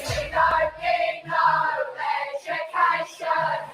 Need no education.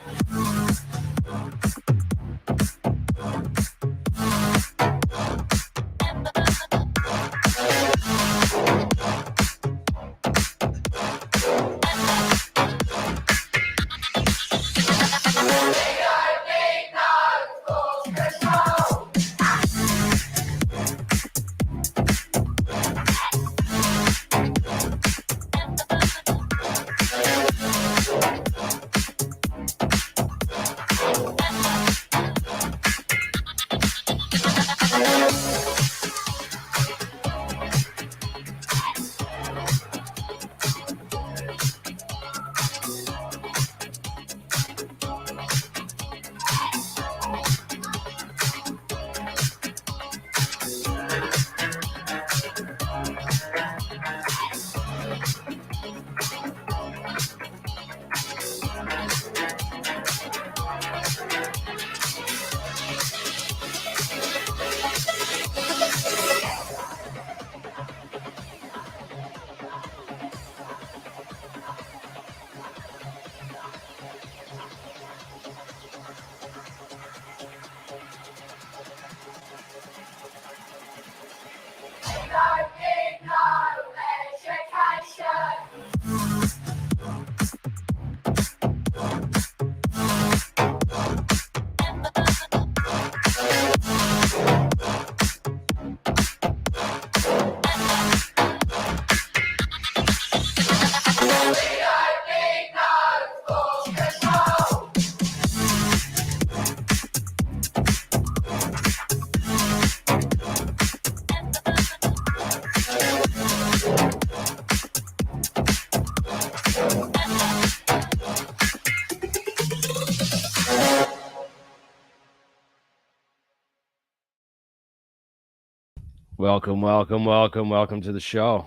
Welcome to the show.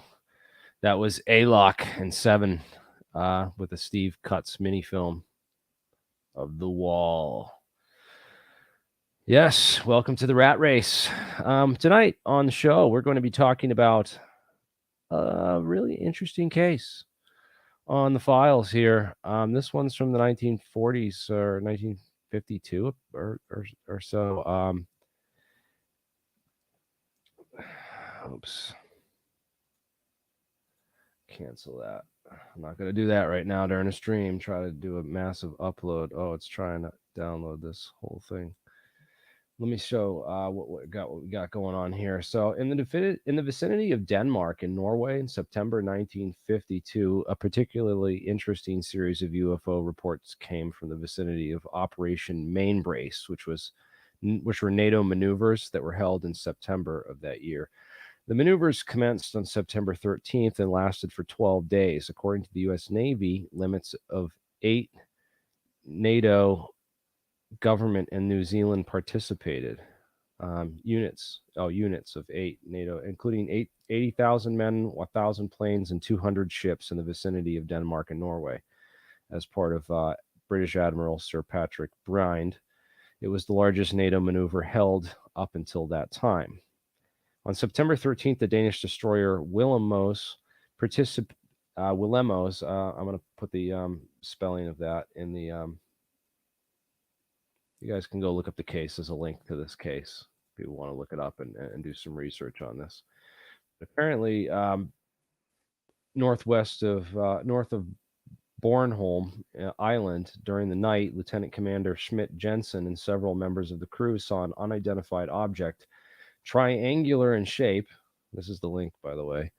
That was A-Lock and 7 with a Steve Cutts mini film of The Wall. Yes, welcome to the Rat Race. Tonight on the show, we're going to be talking about a really interesting case on the files here. This one's from the 1940s or 1952 or so. Oops. Cancel that. I'm not going to do that right now during a stream. Try to do a massive upload. Oh, it's trying to download this whole thing. Let me show what we got going on here. So in the vicinity of Denmark and Norway in September 1952, a particularly interesting series of UFO reports came from the vicinity of Operation Mainbrace, which were NATO maneuvers that were held in September of that year. The maneuvers commenced on September 13th and lasted for 12 days. According to the U.S. Navy, limits of 8 NATO government and New Zealand participated. Units of 8 NATO, including 80,000 men, 1,000 planes, and 200 ships in the vicinity of Denmark and Norway. As part of British Admiral Sir Patrick Brynd, it was the largest NATO maneuver held up until that time. On September 13th, the Danish destroyer Willemoes I'm going to put the spelling of that in the... you guys can go look up the case. There's a link to this case if you want to look it up and do some research on this. Apparently, north of Bornholm Island, during the night, Lieutenant Commander Schmidt Jensen and several members of the crew saw an unidentified object, triangular in shape. This is the link, by the way,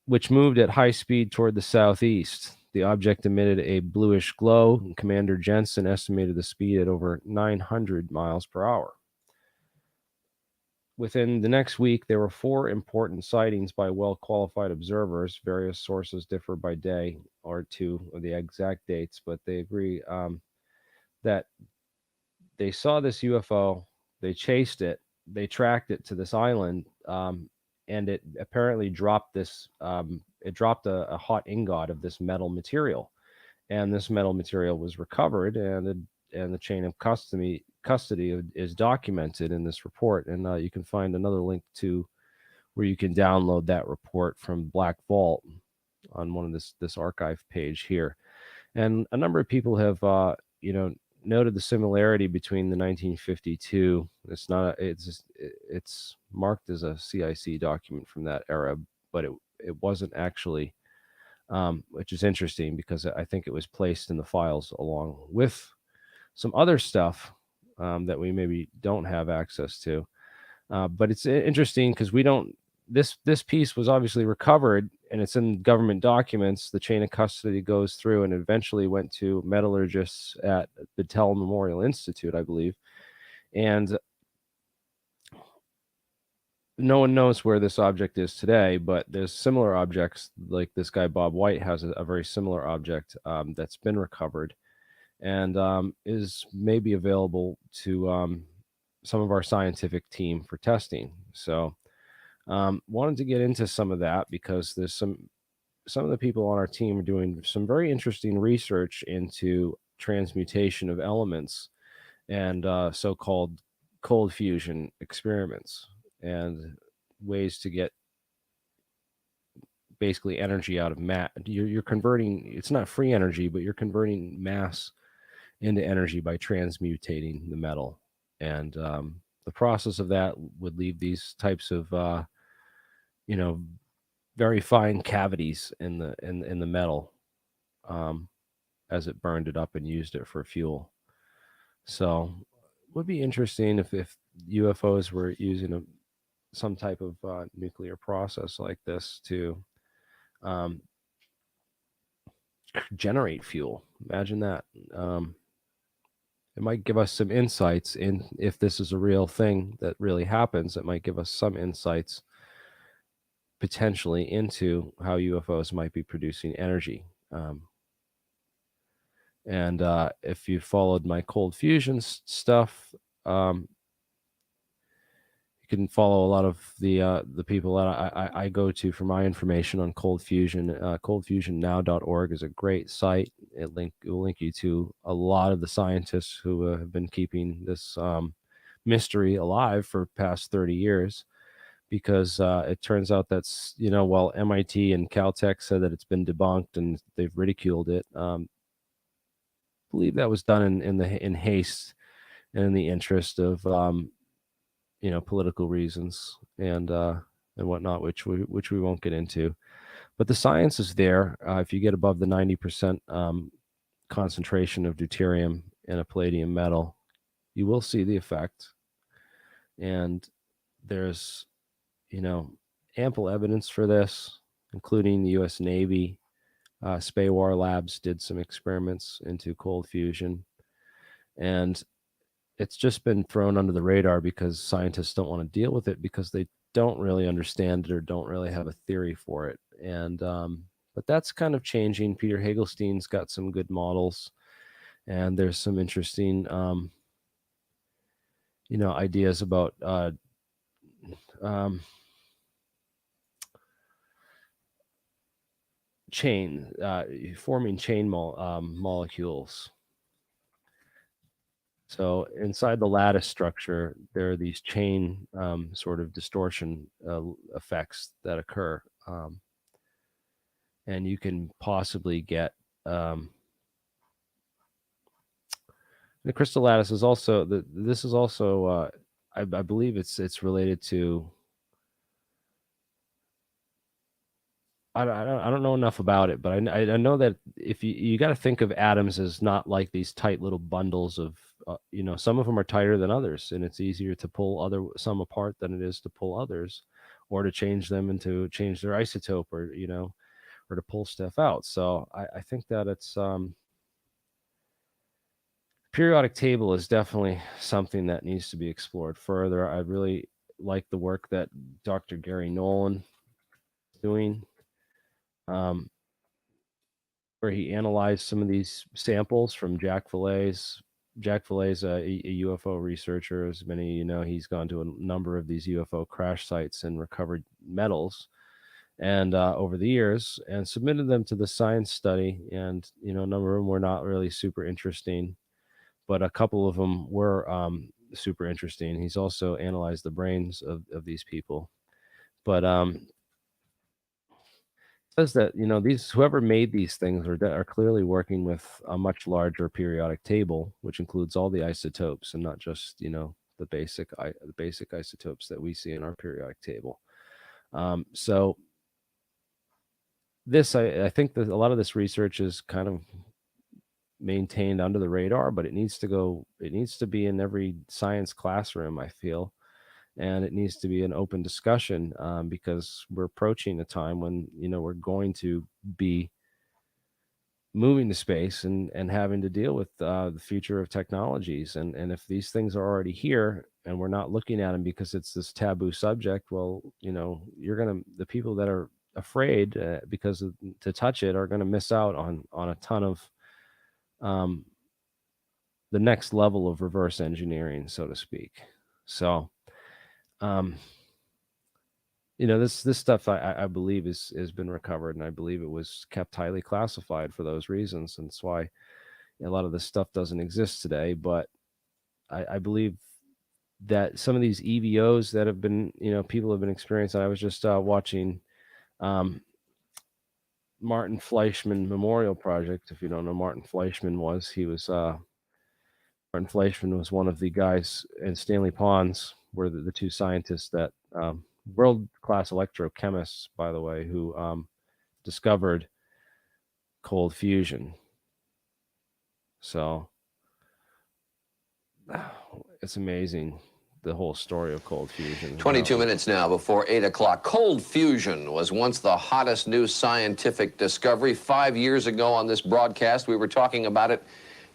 which moved at high speed toward the southeast. The object emitted a bluish glow, and Commander Jensen estimated the speed at over 900 miles per hour. Within the next week, there were 4 important sightings by well-qualified observers. Various sources differ by day or 2 of the exact dates, but they agree that they saw this UFO, they chased it, they tracked it to this island, and it apparently dropped this. It dropped a hot ingot of this metal material, and this metal material was recovered, and the chain of custody is documented in this report. And you can find another link to where you can download that report from Black Vault on one of this archive page here. And a number of people have noted the similarity between the 1952. It's marked as a CIC document from that era, but it wasn't actually, which is interesting because I think it was placed in the files along with some other stuff that we maybe don't have access to. But it's interesting because we don't. This piece was obviously recovered, and it's in government documents. The chain of custody goes through, and eventually went to metallurgists at the Battelle Memorial Institute, I believe. And no one knows where this object is today, but there's similar objects. Like this guy Bob White has a very similar object that's been recovered, and is maybe available to some of our scientific team for testing. So wanted to get into some of that because there's some of the people on our team are doing some very interesting research into transmutation of elements and so-called cold fusion experiments and ways to get basically energy out of mass. You're converting, it's not free energy, but you're converting mass into energy by transmutating the metal. And the process of that would leave these types of very fine cavities in the metal as it burned it up and used it for fuel. So it would be interesting if UFOs were using some type of nuclear process like this to generate fuel. Imagine that. It might give us some insights in if this is a real thing that really happens. It might give us some insights potentially into how UFOs might be producing energy. And if you followed my cold fusion stuff, you can follow a lot of the people that I go to for my information on cold fusion. Coldfusionnow.org is a great site. It will link you to a lot of the scientists who have been keeping this mystery alive for past 30 years. Because it turns out that's, while MIT and Caltech said that it's been debunked and they've ridiculed it, I believe that was done in haste and in the interest of political reasons and whatnot, which we won't get into. But the science is there. If you get above the 90% concentration of deuterium in a palladium metal, you will see the effect. And there's ample evidence for this, including the U.S. Navy. Spawar Labs did some experiments into cold fusion, and it's just been thrown under the radar because scientists don't want to deal with it because they don't really understand it or don't really have a theory for it. And but that's kind of changing. Peter Hagelstein's got some good models, and there's some interesting ideas about forming chain molecules. So inside the lattice structure, there are these chain sort of distortion effects that occur, and you can possibly get the crystal lattice is also this is also I believe it's related to. I don't know enough about it, but I know that if you got to think of atoms as not like these tight little bundles of some of them are tighter than others, and it's easier to pull some apart than it is to pull others, or to change them into change their isotope, or or to pull stuff out. So I think that it's periodic table is definitely something that needs to be explored further. I really like the work that Dr. Gary Nolan is doing. Where he analyzed some of these samples from Jack Fille's. Jack Fille's a UFO researcher. As many of you know, he's gone to a number of these UFO crash sites and recovered metals, and over the years, and submitted them to the science study. And a number of them were not really super interesting, but a couple of them were super interesting. He's also analyzed the brains of these people. But says that, you know, these whoever made these things are clearly working with a much larger periodic table, which includes all the isotopes and not just, you know, the basic isotopes that we see in our periodic table. So this, I think that a lot of this research is kind of maintained under the radar, but it needs to be in every science classroom, I feel. And it needs to be an open discussion, because we're approaching a time when, you know, we're going to be moving to space and having to deal with the future of technologies. And if these things are already here and we're not looking at them because it's this taboo subject, well, you know, the people that are afraid to touch it are going to miss out on a ton of the next level of reverse engineering, so to speak. So, you know, this stuff I believe has been recovered, and I believe it was kept highly classified for those reasons. And that's why a lot of this stuff doesn't exist today. But I believe that some of these EVOs that have been, you know, people have been experiencing. I was just watching Martin Fleischmann Memorial Project. If you don't know, Martin Fleischmann was one of the guys, and Stanley Pons were the two scientists that world-class electrochemists, by the way, who discovered cold fusion. So it's amazing, the whole story of cold fusion. 22 minutes now before 8 o'clock. Cold fusion was once the hottest new scientific discovery. 5 years ago on this broadcast, we were talking about it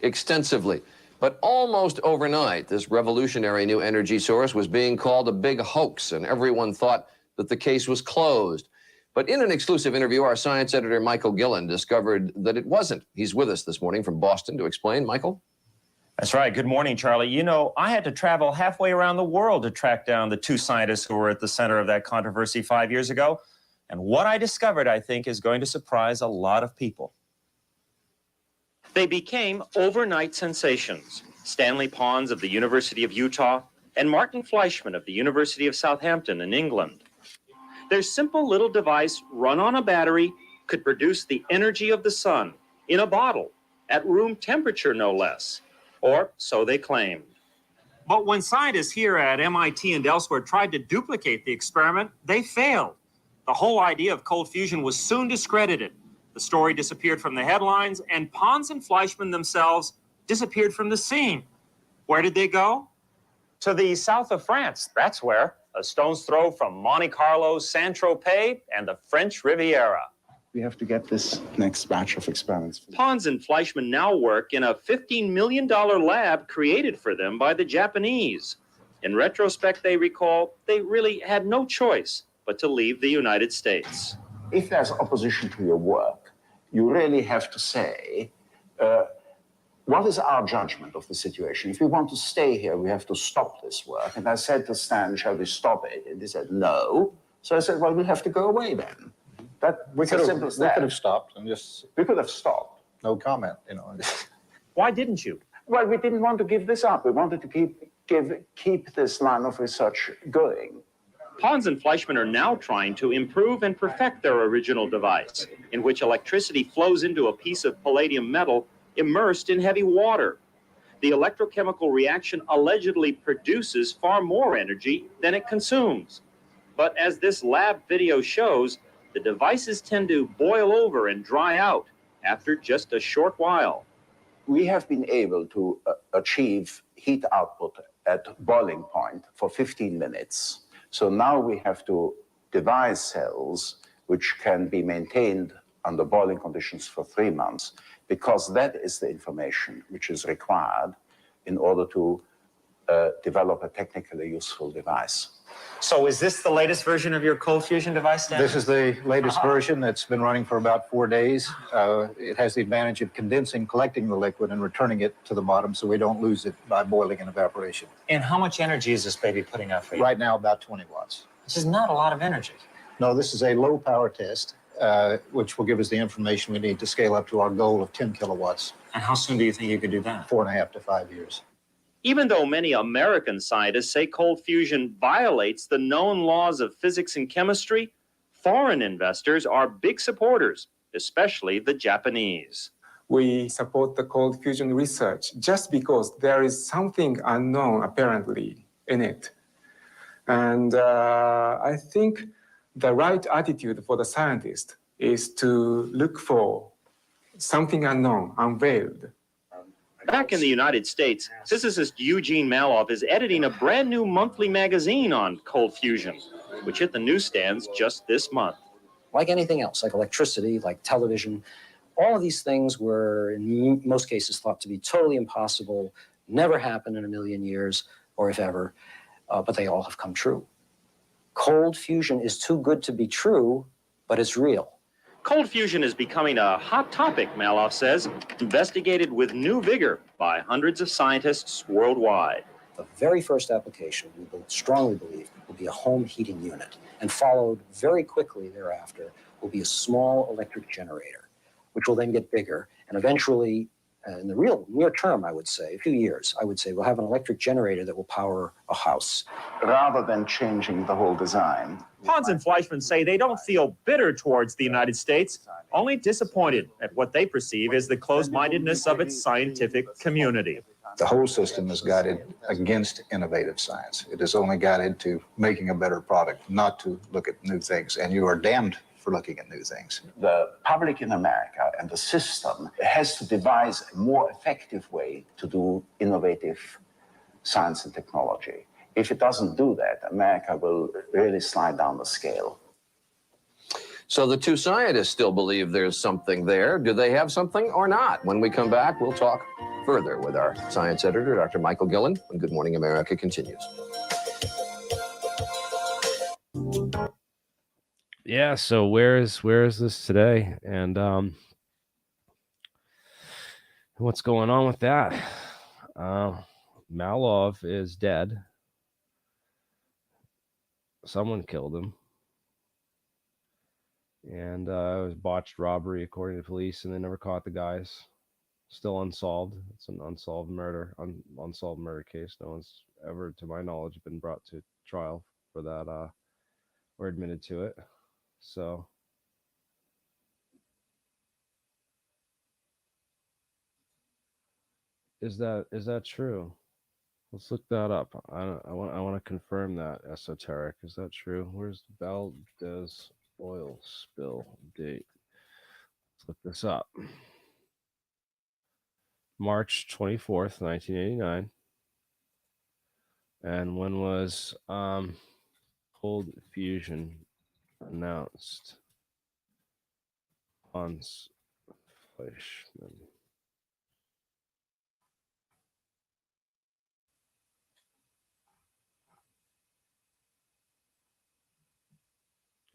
extensively. But almost overnight, this revolutionary new energy source was being called a big hoax, and everyone thought that the case was closed. But in an exclusive interview, our science editor, Michael Gillen, discovered that it wasn't. He's with us this morning from Boston to explain. Michael? That's right. Good morning, Charlie. You know, I had to travel halfway around the world to track down the two scientists who were at the center of that controversy 5 years ago. And what I discovered, I think, is going to surprise a lot of people. They became overnight sensations. Stanley Pons of the University of Utah and Martin Fleischmann of the University of Southampton in England. Their simple little device, run on a battery, could produce the energy of the sun in a bottle, at room temperature no less, or so they claimed. But when scientists here at MIT and elsewhere tried to duplicate the experiment, they failed. The whole idea of cold fusion was soon discredited. The story disappeared from the headlines, and Pons and Fleischmann themselves disappeared from the scene. Where did they go? To the south of France, that's where. A stone's throw from Monte Carlo, Saint-Tropez, and the French Riviera. We have to get this next batch of experiments. Pons and Fleischmann now work in a $15 million lab created for them by the Japanese. In retrospect, they recall they really had no choice but to leave the United States. If there's opposition to your work, you really have to say, what is our judgment of the situation? If we want to stay here, we have to stop this work. And I said to Stan, shall we stop it? And he said, no. So I said, well, we'll have to go away then. We could have stopped and just... We could have stopped. No comment, you know. Why didn't you? Well, we didn't want to give this up. We wanted to keep this line of research going. Pons and Fleischmann are now trying to improve and perfect their original device, in which electricity flows into a piece of palladium metal immersed in heavy water. The electrochemical reaction allegedly produces far more energy than it consumes. But as this lab video shows, the devices tend to boil over and dry out after just a short while. We have been able to achieve heat output at boiling point for 15 minutes. So now we have to devise cells which can be maintained under boiling conditions for 3 months, because that is the information which is required in order to develop a technically useful device. So is this the latest version of your cold fusion device, Dan? This is the latest version. It's been running for about 4 days. It has the advantage of condensing, collecting the liquid, and returning it to the bottom so we don't lose it by boiling and evaporation. And how much energy is this baby putting out for you? Right now, about 20 watts. This is not a lot of energy. No, this is a low power test, which will give us the information we need to scale up to our goal of 10 kilowatts. And how soon do you think you could do that? 4.5 to 5 years. Even though many American scientists say cold fusion violates the known laws of physics and chemistry, foreign investors are big supporters, especially the Japanese. We support the cold fusion research just because there is something unknown apparently in it. And I think the right attitude for the scientist is to look for something unknown, unveiled. Back in the United States, physicist Eugene Maloff is editing a brand new monthly magazine on cold fusion, which hit the newsstands just this month. Like anything else, like electricity, like television, all of these things were in most cases thought to be totally impossible, never happen in a million years, or if ever, but they all have come true. Cold fusion is too good to be true, but it's real. Cold fusion is becoming a hot topic, Maloff says, investigated with new vigor by hundreds of scientists worldwide. The very first application, we strongly believe, will be a home heating unit, and followed very quickly thereafter will be a small electric generator, which will then get bigger, and eventually, in the real near term, I would say, a few years, I would say, we'll have an electric generator that will power a house. Rather than changing the whole design. Pons and Fleischman say they don't feel bitter towards the United States, only disappointed at what they perceive as the closed-mindedness of its scientific community. The whole system is guided against innovative science. It is only guided to making a better product, not to look at new things. And you are damned for looking at new things. The public in America and the system has to devise a more effective way to do innovative science and technology. If it doesn't do that, America will really slide down the scale. So the two scientists still believe there's something there. Do they have something or not? When we come back, we'll talk further with our science editor, Dr. Michael Gillen, when Good Morning America continues. Yeah, so where is this today? And what's going on with that? Maloff is dead. Someone killed him. And it was botched robbery, according to police, and they never caught the guys. Still unsolved. It's an unsolved murder, unsolved murder case. No one's ever, to my knowledge, been brought to trial for that or admitted to it. So is that true? Let's look that up. I want to confirm that. Esoteric. Is that true? Where's Valdez oil spill date? Let's look this up. March 24th, 1989. And when was cold fusion announced? Hans Fleischman.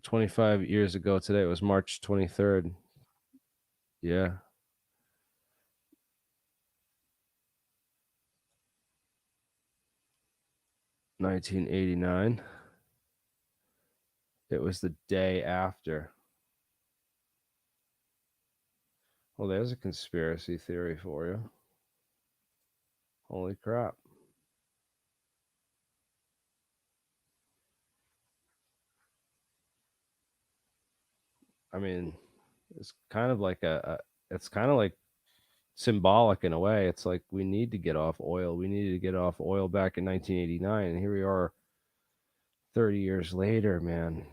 $25 years ago today. It was March 23rd. Yeah. $1989. It was the day after. Well, there's a conspiracy theory for you. Holy crap. I mean, it's kind of like it's kind of like symbolic in a way. It's like we need to get off oil. We needed to get off oil back in 1989, and here we are 30 years later, man.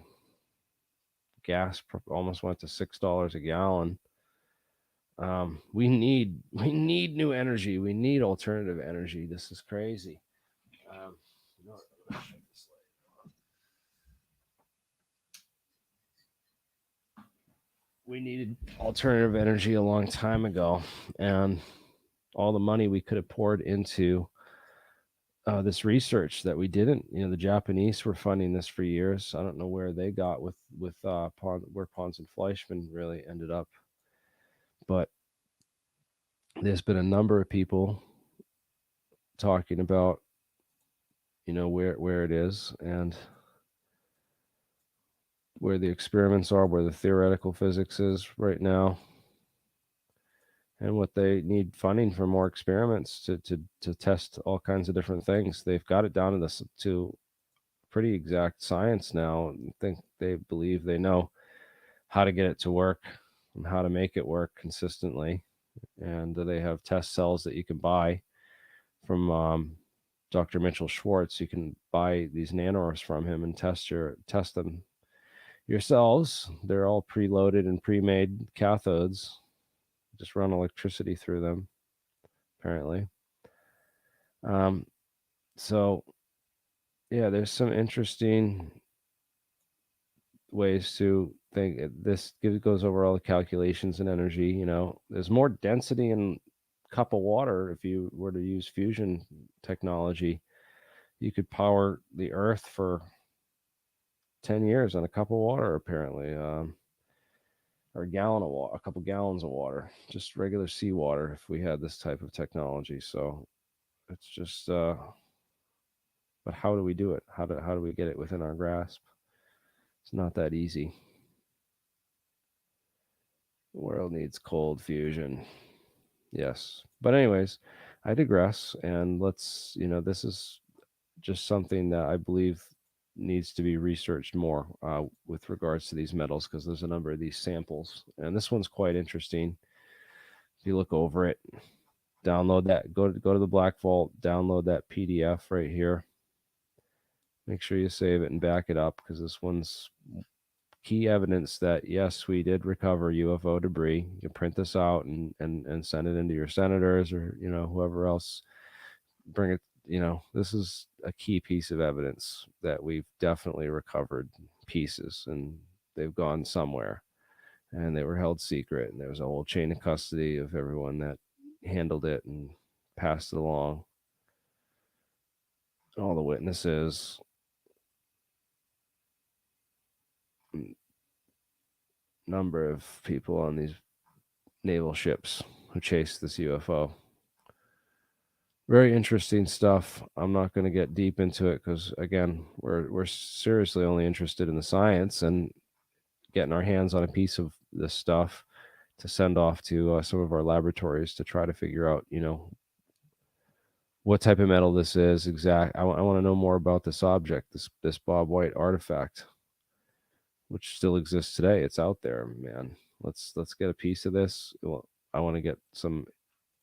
Gas almost went to $6 a gallon. We need new energy. We need alternative energy. This is crazy. We needed alternative energy a long time ago, and all the money we could have poured into this research that we didn't. The Japanese were funding this for years. I don't know where they got with where Pons and Fleischman really ended up, but there's been a number of people talking about where it is and where the experiments are, where the theoretical physics is right now. and what they need funding for more experiments to test all kinds of different things. They've got it down to this to pretty exact science now. I think they believe they know how to get it to work and how to make it work consistently. And they have test cells that you can buy from Dr. Mitchell Schwartz. You can buy these nanos from him and test them yourselves. They're all preloaded and pre-made cathodes. Just run electricity through them, apparently. So yeah, there's some interesting ways to think. This goes over all the calculations and energy. You know, there's more density in a cup of water. If you were to use fusion technology, you could power the earth for 10 years on a cup of water, apparently. Or a gallon of water, a couple gallons of water, just regular seawater, if we had this type of technology. So it's just but how do we do it? How do we get it within our grasp? It's not that easy. The world needs cold fusion. Yes. But anyways, I digress, and let's, this is just something that I believe needs to be researched more with regards to these metals, because there's a number of these samples, and this one's quite interesting. If you look over it, download that, go to the Black Vault, download that PDF right here. Make sure you save it and back it up, because this one's key evidence that yes, we did recover UFO debris. You can print this out and send it into your senators or whoever else. Bring it. This is a key piece of evidence that we've definitely recovered pieces, and they've gone somewhere, and they were held secret, and there was a whole chain of custody of everyone that handled it and passed it along. All the witnesses, number of people on these naval ships who chased this UFO. Very interesting stuff. I'm not going to get deep into it because, again, we're seriously only interested in the science and getting our hands on a piece of this stuff to send off to some of our laboratories to try to figure out, what type of metal this is. I want to know more about this object, this Bob White artifact, which still exists today. It's out there, man. Let's get a piece of this. I want to get some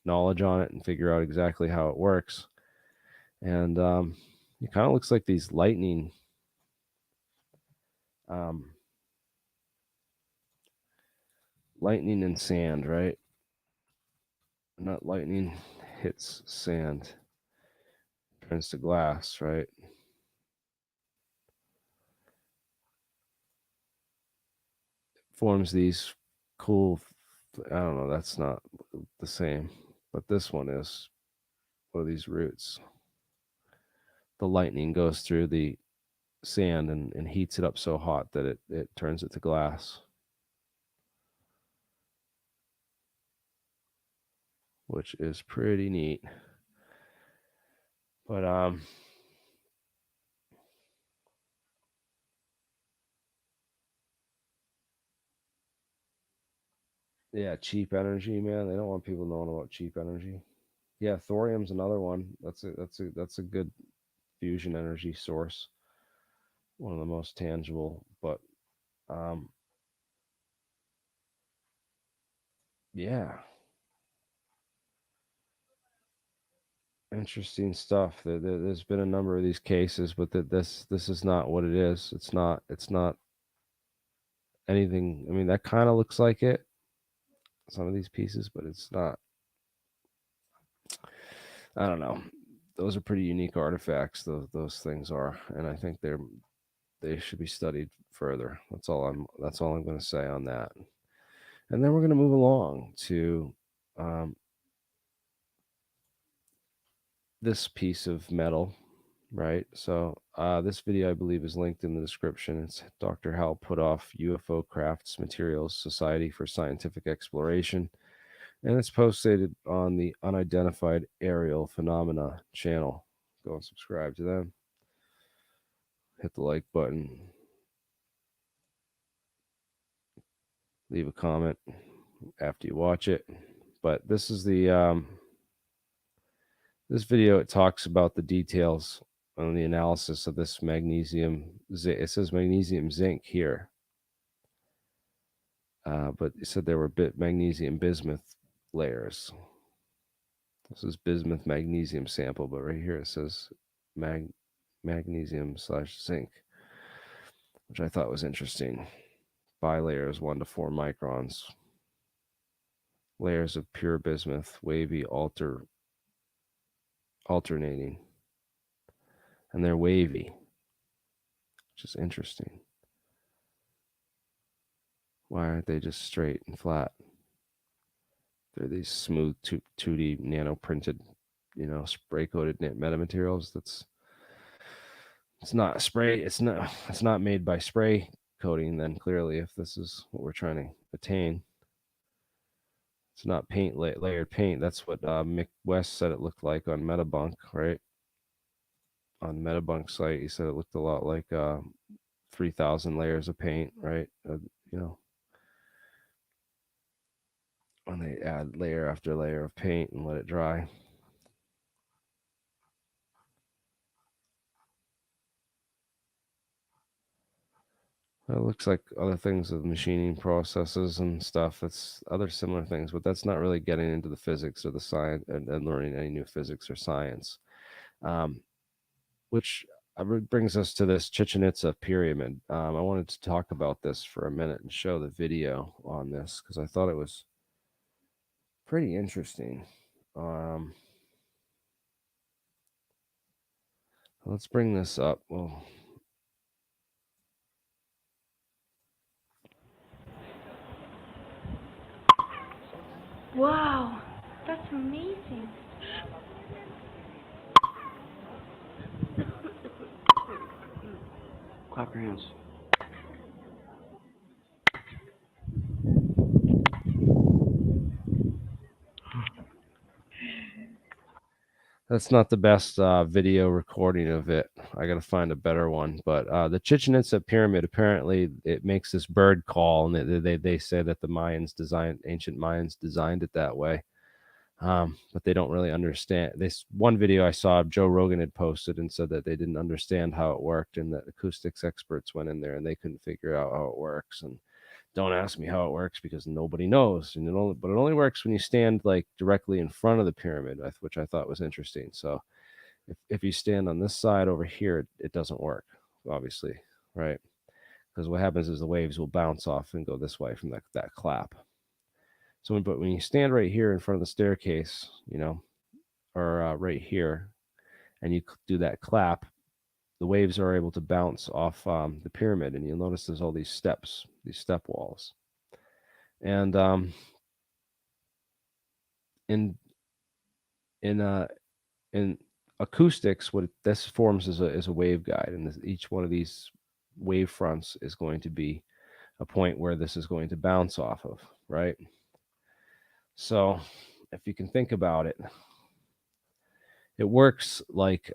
knowledge on it and figure out exactly how it works. And it kind of looks like these lightning and sand, right? Not lightning hits sand, turns to glass, right? Forms these cool, I don't know, that's not the same, but this one is. What are these roots? The lightning goes through the sand and heats it up so hot that it turns it to glass, which is pretty neat. But yeah, cheap energy, man. They don't want people knowing about cheap energy. Yeah, thorium's another one. That's a good fusion energy source. One of the most tangible, but yeah, interesting stuff. There's been a number of these cases, but this is not what it is. It's not anything. I mean, that kind of looks like it, some of these pieces, but it's not. I don't know. Those are pretty unique artifacts. Those things are, and I think they should be studied further. That's all I'm going to say on that. And then we're going to move along to this piece of metal, right? So this video, I believe, is linked in the description. It's Dr. Hal Putoff, UFO Crafts Materials Society for Scientific Exploration, and it's posted on the Unidentified Aerial Phenomena channel. Go and subscribe to them. Hit the like button. Leave a comment after you watch it. But this is the this video. It talks about the details on the analysis of this magnesium. It says magnesium zinc here, but it said there were magnesium bismuth layers. This is bismuth magnesium sample, but right here it says magnesium / zinc, which I thought was interesting. Bilayers 1 to 4 microns. Layers of pure bismuth, wavy, alternating. And they're wavy, which is interesting. Why aren't they just straight and flat? They're these smooth 2D nano printed, spray coated metamaterials. It's not spray. It's not made by spray coating. Then clearly, if this is what we're trying to attain, it's not paint layered paint. That's what Mick West said it looked like on Metabunk, right? On Metabunk site, he said it looked a lot like 3,000 layers of paint, right? When they add layer after layer of paint and let it dry. It looks like other things with machining processes and stuff. That's other similar things, but that's not really getting into the physics or the science and learning any new physics or science. Which brings us to this Chichen Itza pyramid. I wanted to talk about this for a minute and show the video on this because I thought it was pretty interesting. Let's bring this up. Well, wow, that's amazing. Clap your hands. that's not the best video recording of it. I got to find a better one. But the Chichen Itza pyramid, apparently it makes this bird call, and they say that the ancient Mayans designed it that way. But they don't really understand. One video I saw, Joe Rogan had posted and said that they didn't understand how it worked, and that acoustics experts went in there and they couldn't figure out how it works. And don't ask me how it works because nobody knows. But it only works when you stand like directly in front of the pyramid, which I thought was interesting. So if you stand on this side over here, it doesn't work, obviously, right? Because what happens is the waves will bounce off and go this way from that clap. So when you stand right here in front of the staircase, or right here, and you do that clap, the waves are able to bounce off the pyramid, and you'll notice there's all these steps, these step walls. And in acoustics, what this forms is a waveguide, and each one of these wave fronts is going to be a point where this is going to bounce off of, right? So if you can think about it, it works like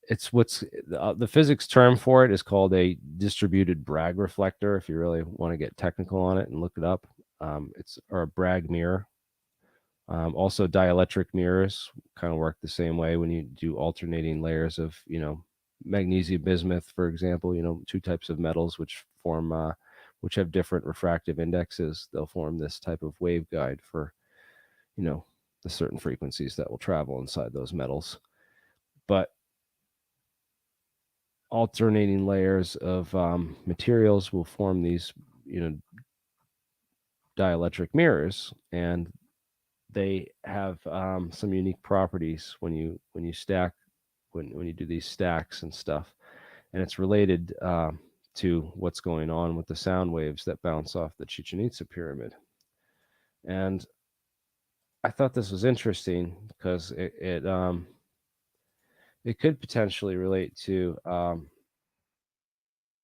it's the physics term for it is called a distributed Bragg reflector. If you really want to get technical on it and look it up, or a Bragg mirror. Also, dielectric mirrors kind of work the same way when you do alternating layers of magnesium bismuth, for example. Two types of metals which form which have different refractive indexes. They'll form this type of waveguide for the certain frequencies that will travel inside those metals. But alternating layers of materials will form these dielectric mirrors, and they have some unique properties when you stack when you do these stacks and stuff, and it's related to what's going on with the sound waves that bounce off the Chichen Itza pyramid. And I thought this was interesting because it could potentially relate to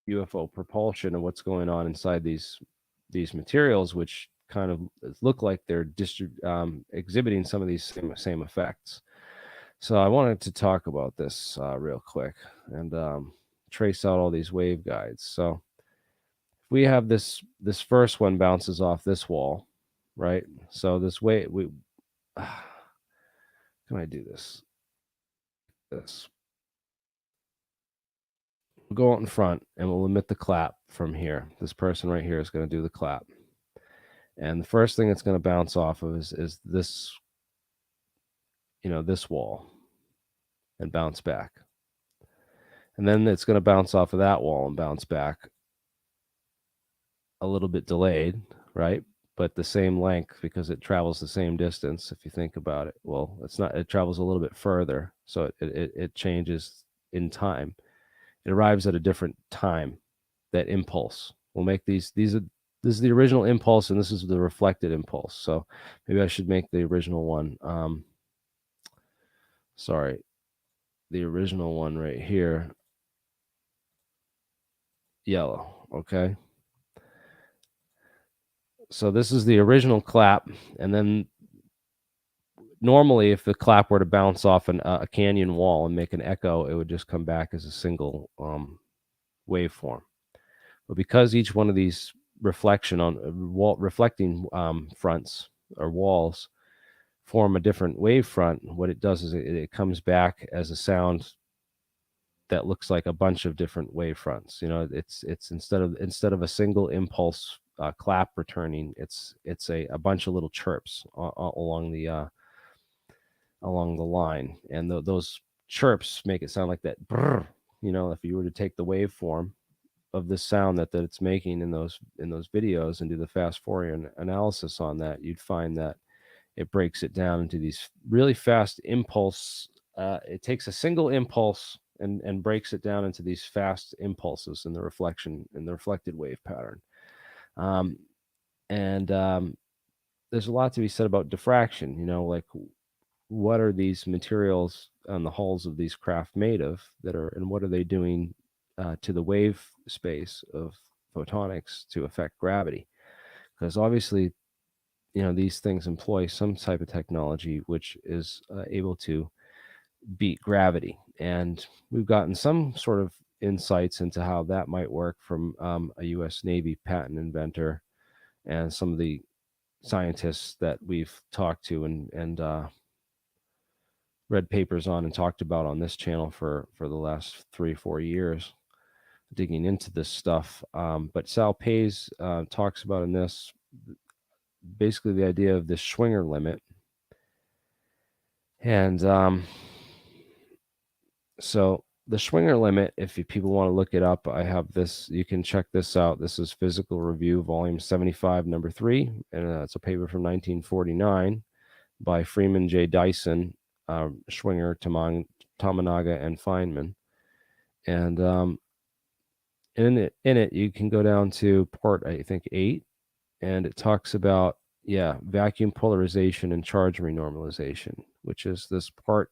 UFO propulsion and what's going on inside these materials, which kind of look like they're exhibiting some of these same effects. So I wanted to talk about this real quick and trace out all these waveguides. So if we have this first one bounces off this wall, right? So this way, can I do this? We'll go out in front and we'll emit the clap from here. This person right here is going to do the clap. And the first thing it's going to bounce off of is this, this wall and bounce back. And then it's going to bounce off of that wall and bounce back a little bit delayed, right? But the same length because it travels the same distance. If you think about it, well, it's not, it travels a little bit further. So it changes in time. It arrives at a different time, that impulse. We'll make this is the original impulse and this is the reflected impulse. So maybe I should make the original one. Sorry, the original one right here, yellow, okay? So this is the original clap, and then normally if the clap were to bounce off a canyon wall and make an echo, it would just come back as a single waveform. But because each one of these reflecting fronts or walls form a different wavefront, what it does is it comes back as a sound that looks like a bunch of different wavefronts. It's instead of a single impulse clap returning, it's a bunch of little chirps along the line, and those chirps make it sound like that brrr. If you were to take the waveform of this sound that it's making in those videos and do the fast Fourier analysis on that, you'd find that it breaks it down into these really fast impulse. It takes a single impulse and breaks it down into these fast impulses in the reflected wave pattern. There's a lot to be said about diffraction. Like what are these materials on the hulls of these craft made of and what are they doing to the wave space of photonics to affect gravity? Because obviously, these things employ some type of technology which is able to beat gravity. And we've gotten some sort of insights into how that might work from a U.S. Navy patent inventor and some of the scientists that we've talked to and read papers on and talked about on this channel for the last 3 or 4 years, digging into this stuff. But Sal Pays talks about in this basically the idea of this Schwinger limit. And so the Schwinger limit, if people want to look it up, I have this, you can check this out. This is Physical Review, volume 75, number 3. And it's a paper from 1949 by Freeman J. Dyson, Schwinger, Tominaga, and Feynman. And in it, you can go down to part, I think, 8, and it talks about, vacuum polarization and charge renormalization, which is this part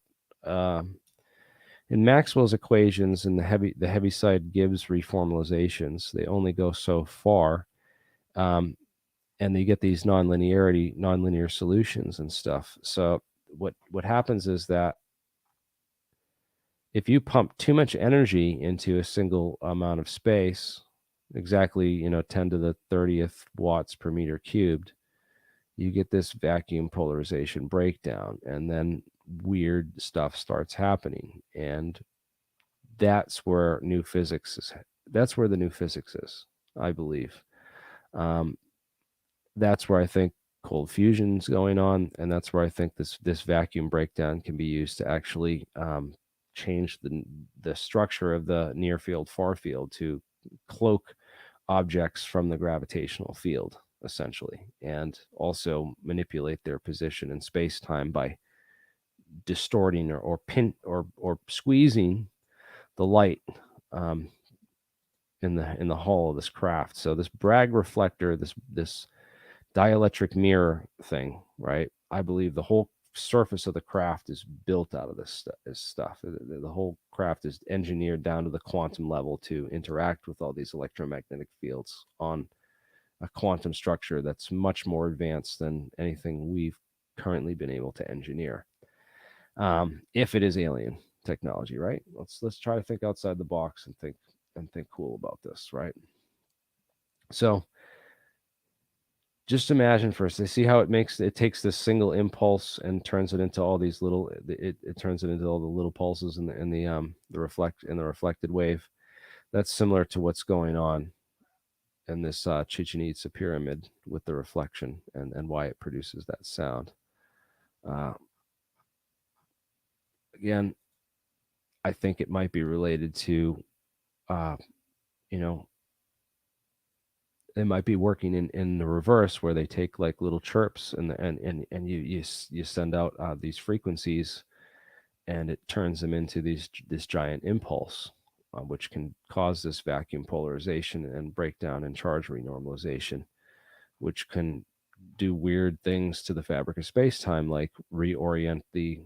in Maxwell's equations and the Heaviside Gibbs reformalizations. They only go so far, and you get these nonlinear solutions and stuff. So what happens is that if you pump too much energy into a single amount of space, exactly 10 to the 30th watts per meter cubed, you get this vacuum polarization breakdown, and then weird stuff starts happening. And that's where the new physics is, I believe. That's where I think cold fusion's going on, and that's where I think this vacuum breakdown can be used to actually change the structure of the near field, far field to cloak objects from the gravitational field, essentially, and also manipulate their position in space-time by distorting or squeezing the light in the hull of this craft. So this Bragg reflector, this dielectric mirror thing, right? I believe the whole surface of the craft is built out of this stuff. The whole craft is engineered down to the quantum level to interact with all these electromagnetic fields on a quantum structure that's much more advanced than anything we've currently been able to engineer. If it is alien technology, right? Let's try to think outside the box and think cool about this, right? So just imagine first, they see how it takes this single impulse and turns it into all these little, it turns it into all the little pulses in the reflected wave. That's similar to what's going on in this Chichen Itza pyramid with the reflection and why it produces that sound. Again, I think it might be related to, they might be working in the reverse, where they take like little chirps and you send out these frequencies, and it turns them into this giant impulse, which can cause this vacuum polarization and breakdown and charge renormalization, which can do weird things to the fabric of space-time, like reorient the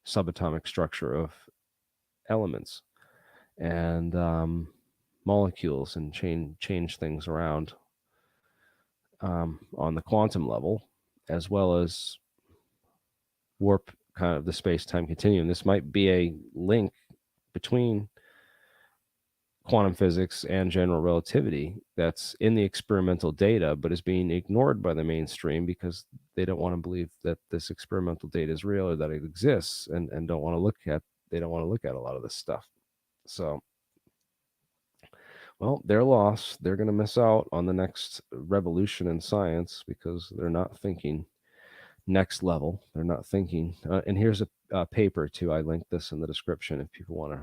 subatomic structure of elements and molecules, and change things around on the quantum level, as well as warp kind of the space-time continuum. This might be a link between quantum physics and general relativity that's in the experimental data, but is being ignored by the mainstream because they don't want to believe that this experimental data is real or that it exists, and don't want to look at a lot of this stuff. So, well, they're lost. They're going to miss out on the next revolution in science because they're not thinking next level. They're not thinking. And here's a paper too. I linked this in the description if people want to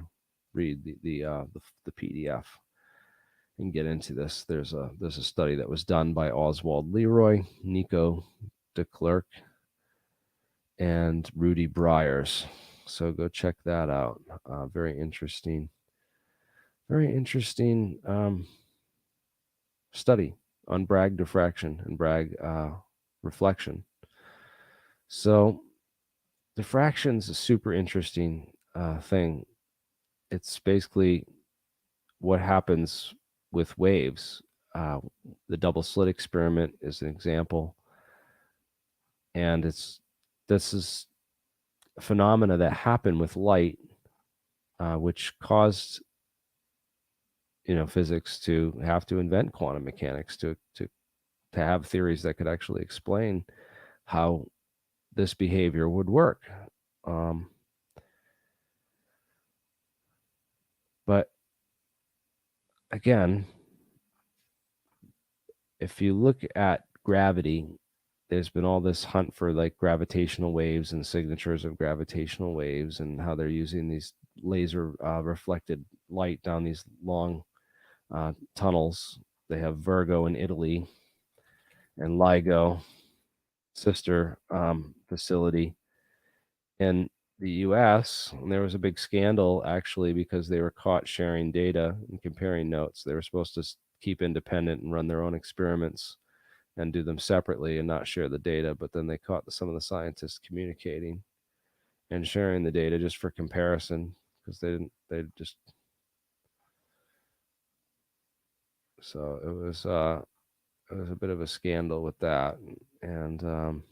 read the PDF and get into this. There's a study that was done by Oswald Leroy, Nico de Klerk, and Rudy Bryers. So go check that out. Very interesting. Very interesting study on Bragg diffraction and Bragg reflection. So diffraction is a super interesting thing. It's basically what happens with waves. The double slit experiment is an example, and this is a phenomena that happened with light, which caused physics to have to invent quantum mechanics to have theories that could actually explain how this behavior would work. But again, if you look at gravity, there's been all this hunt for like gravitational waves and signatures of gravitational waves, and how they're using these laser reflected light down these long tunnels. They have Virgo in Italy and LIGO, sister facility in the US. And there was a big scandal actually because they were caught sharing data and comparing notes. They were supposed to keep independent and run their own experiments and do them separately and not share the data. But then they caught some of the scientists communicating and sharing the data just for comparison, because they just. So it was a bit of a scandal with that, and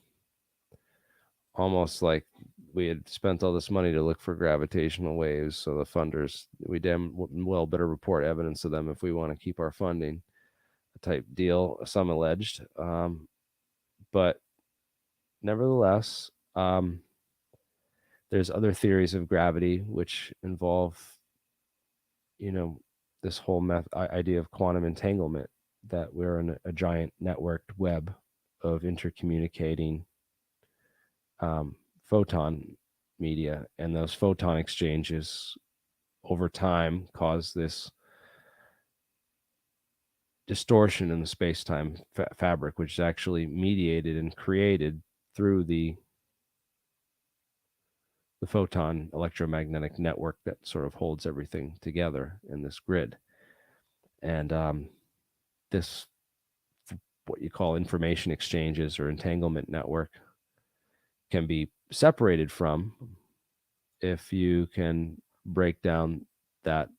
almost like we had spent all this money to look for gravitational waves. So the funders, we damn well better report evidence to them if we want to keep our funding, type deal, some alleged. But nevertheless, there's other theories of gravity which involve, this whole idea of quantum entanglement, that we're in a giant networked web of intercommunicating photon media, and those photon exchanges over time cause this distortion in the space-time fabric, which is actually mediated and created through the photon electromagnetic network that sort of holds everything together in this grid. And this, what you call information exchanges or entanglement network, can be separated from if you can break down that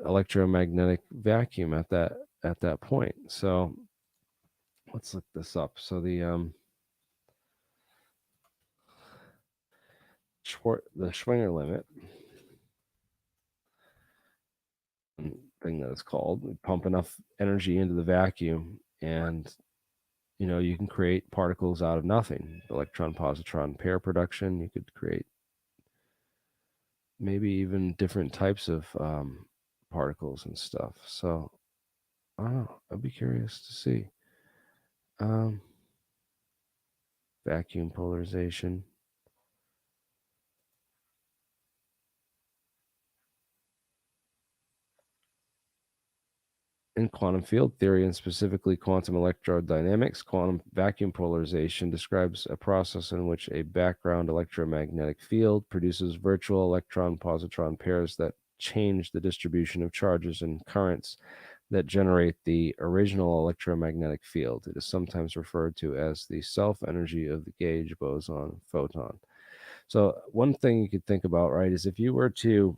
electromagnetic vacuum at that point. So let's look this up. So the Schwinger limit thing that it's called. We pump enough energy into the vacuum, and you can create particles out of nothing. Electron positron pair production. You could create maybe even different types of particles and stuff. So I don't know. I'd be curious to see. Vacuum polarization. In quantum field theory, and specifically quantum electrodynamics, quantum vacuum polarization describes a process in which a background electromagnetic field produces virtual electron-positron pairs that change the distribution of charges and currents that generate the original electromagnetic field. It is sometimes referred to as the self-energy of the gauge boson photon. So one thing you could think about, right, is if you were to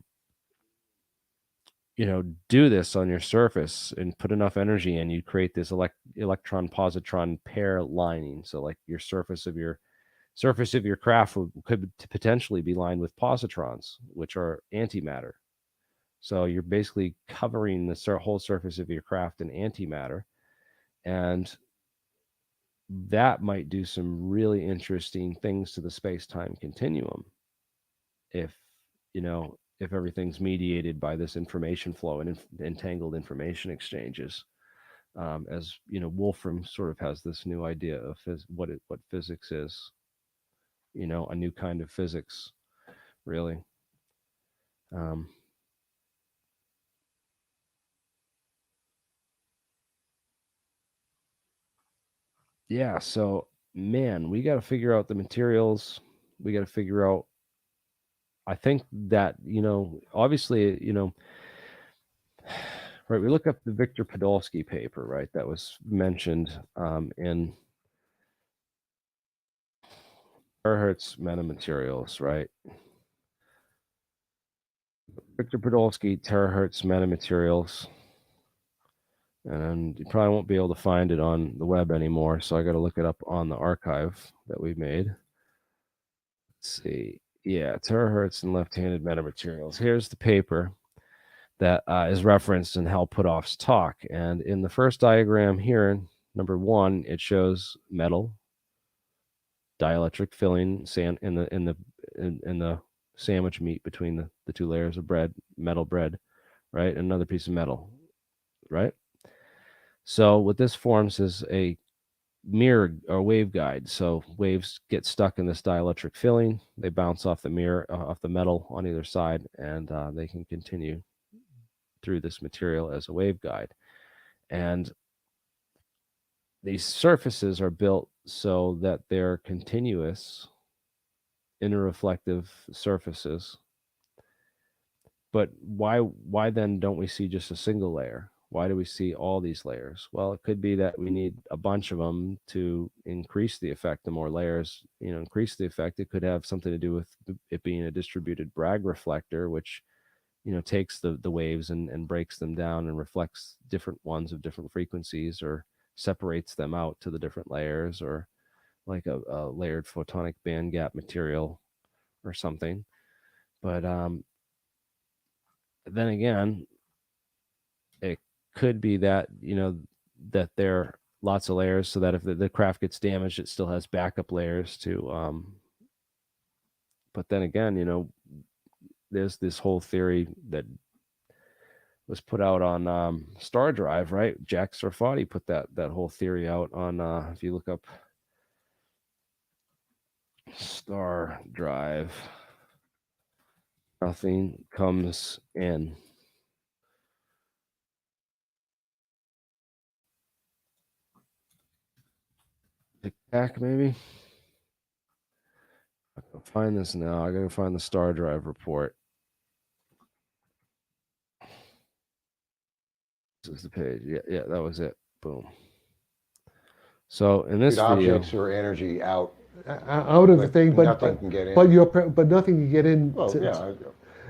do this on your surface and put enough energy in, you create this electron positron pair lining. So like your surface of your craft could potentially be lined with positrons, which are antimatter. So you're basically covering the whole surface of your craft in antimatter, and that might do some really interesting things to the space-time continuum if everything's mediated by this information flow and entangled information exchanges. As Wolfram sort of has this new idea of what physics is, a new kind of physics, really. Yeah, so man, we got to figure out the materials. We got to figure out, I think that, obviously, right, we look up the Victor Podolsky paper, right, that was mentioned in Terahertz metamaterials, right? Victor Podolsky, Terahertz metamaterials. And you probably won't be able to find it on the web anymore, so I got to look it up on the archive that we made. Let's see. Yeah, terahertz and left-handed metamaterials. Here's the paper that is referenced in Hal Puthoff's talk. And in the first diagram here, number 1, it shows metal, dielectric filling in the sandwich meat between the two layers of bread, metal bread, right? Another piece of metal, right? So what this forms is a mirror or waveguide. So waves get stuck in this dielectric filling. They bounce off the mirror, off the metal on either side, and they can continue through this material as a waveguide. And these surfaces are built so that they're continuous interreflective surfaces. But why then don't we see just a single layer? Why do we see all these layers? Well, it could be that we need a bunch of them to increase the effect. The more layers, increase the effect. It could have something to do with it being a distributed Bragg reflector, which, takes the waves and breaks them down and reflects different ones of different frequencies, or separates them out to the different layers, or like a layered photonic band gap material or something. But then again, it could be that, that there are lots of layers, so that if the craft gets damaged, it still has backup layers to, but then again, there's this whole theory that was put out on Star Drive, right? Jack Sarfati put that whole theory out on, if you look up Star Drive, nothing comes in. Back maybe. I gotta find this now. I gotta find the Star Drive report. This is the page. Yeah, that was it. Boom. So in this video, objects or energy out of the thing, but nothing can get in. but nothing can get in. Oh, yeah.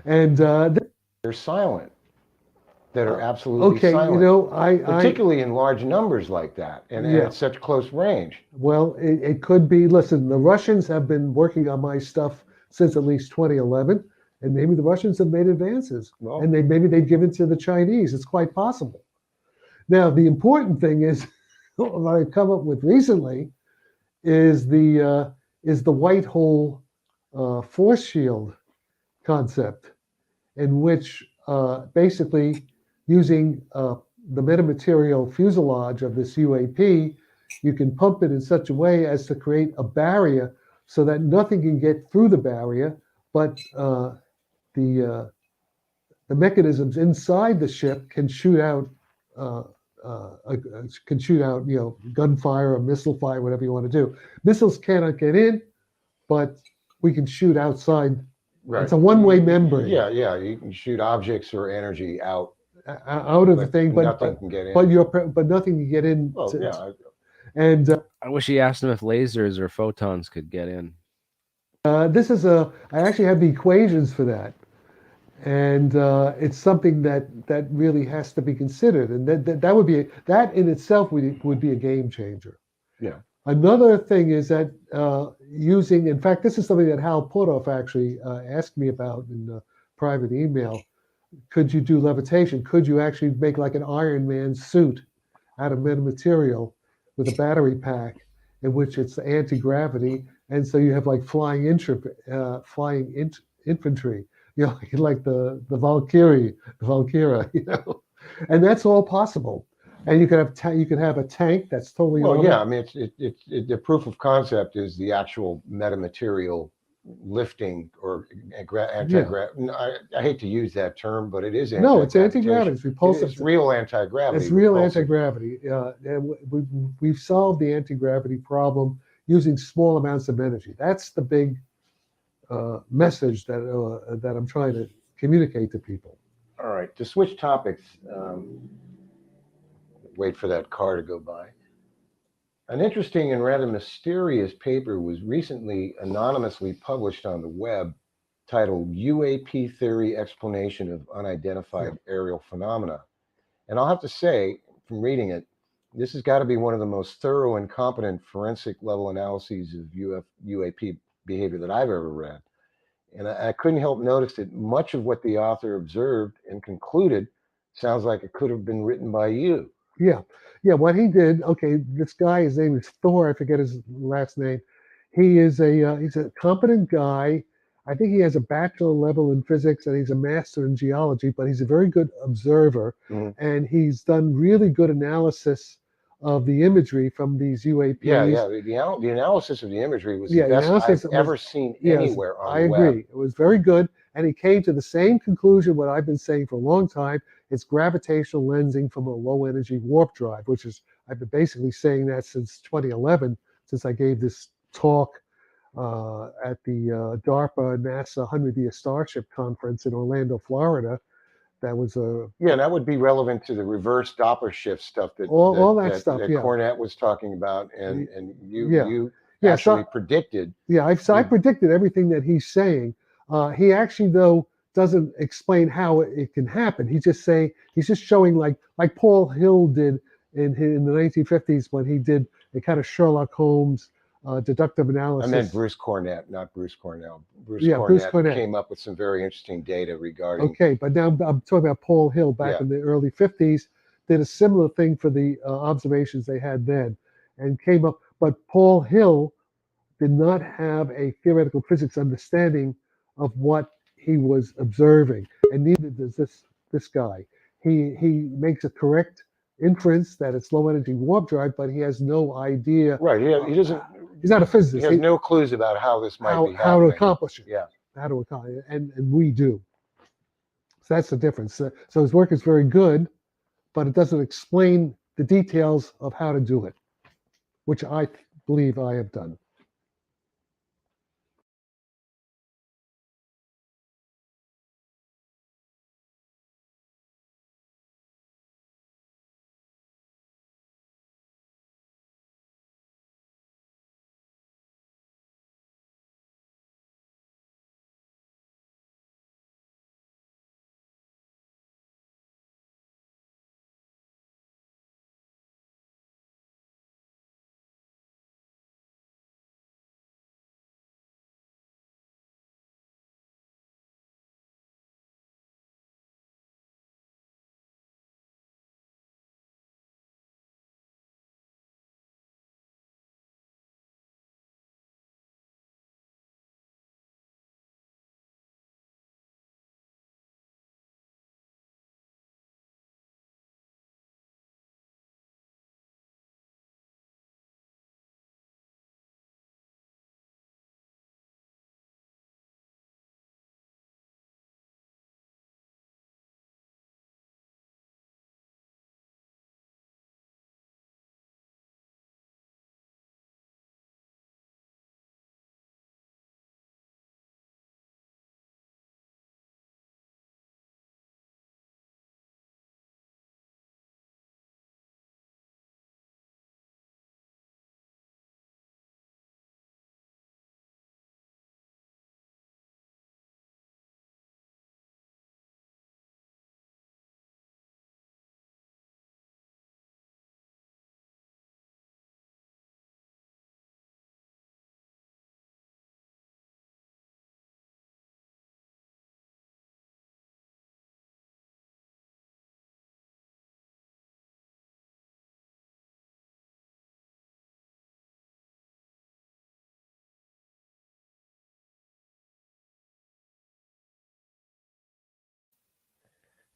And they're silent. That are absolutely okay, silent. Particularly in large numbers like that, and at such close range. Well, it could be. Listen, the Russians have been working on my stuff since at least 2011, And maybe the Russians have made advances, Well, and maybe they've given to the Chinese. It's quite possible. Now, the important thing is, what I've come up with recently is the white hole force shield concept, in which basically using the metamaterial fuselage of this UAP, you can pump it in such a way as to create a barrier so that nothing can get through the barrier, but the mechanisms inside the ship can shoot out gunfire or missile fire, whatever you want to do. Missiles cannot get in, but we can shoot outside. right. It's a one-way membrane. Yeah, yeah. You can shoot objects or energy out out of the thing, but nothing can get in. but nothing can get in. Well, yeah. And I wish he asked him if lasers or photons could get in. this is I actually have the equations for that, and it's something that really has to be considered, and that would be that in itself would be a game changer. Yeah. Another thing is that using, in fact, this is something that Hal Putoff actually asked me about in a private email. Could you do levitation? Could you actually make like an Iron Man suit out of metamaterial with a battery pack in which it's anti-gravity, and so you have like flying infantry, you know, like the Valkyrie, and that's all possible. And you could have a tank that's totally. Well, yeah. I mean, the proof of concept is the actual metamaterial lifting or anti-gravity. I hate to use that term, but it is no, it's anti-gravity. It's repulsive. It's real anti-gravity. It's real anti-gravity. And we've solved the anti-gravity problem using small amounts of energy. That's the big message that I'm trying to communicate to people. All right. To switch topics, wait for that car to go by. An interesting and rather mysterious paper was recently anonymously published on the web titled UAP Theory Explanation of Unidentified Aerial Phenomena. And I'll have to say, from reading it, this has got to be one of the most thorough and competent forensic level analyses of UAP behavior that I've ever read. And I couldn't help notice that much of what the author observed and concluded sounds like it could have been written by you. Yeah, what he did, okay, this guy, his name is Thor, I forget his last name. He's a competent guy. I think he has a bachelor level in physics and he's a master in geology, but he's a very good observer. And he's done really good analysis of the imagery from these UAPs. Yeah. The analysis of the imagery was the best I've ever seen anywhere on the web. I agree. It was very good. And he came to the same conclusion, what I've been saying for a long time. It's gravitational lensing from a low energy warp drive, which is, I've been basically saying that since 2011, since I gave this talk at the DARPA NASA 100-year Starship Conference in Orlando, Florida. That was that would be relevant to the reverse Doppler shift stuff that Cornette was talking about, and you actually predicted. Yeah, I predicted everything that he's saying. He actually, though, doesn't explain how it can happen. He's just showing like Paul Hill did in the 1950s when he did a kind of Sherlock Holmes deductive analysis. I meant Bruce Cornett, not Bruce Cornell. Bruce Cornett came up with some very interesting data regarding. Okay, but now I'm talking about Paul Hill back in the early 50s, did a similar thing for the observations they had then, and came up. But Paul Hill did not have a theoretical physics understanding of what he was observing, and neither does this guy. He makes a correct inference that it's low energy warp drive, but he has no idea. Right. He doesn't. He's not a physicist. He has no clues about how this might be happening. How to accomplish it. Yeah. How to accomplish it, and we do. So that's the difference. So his work is very good, but it doesn't explain the details of how to do it, which I believe I have done.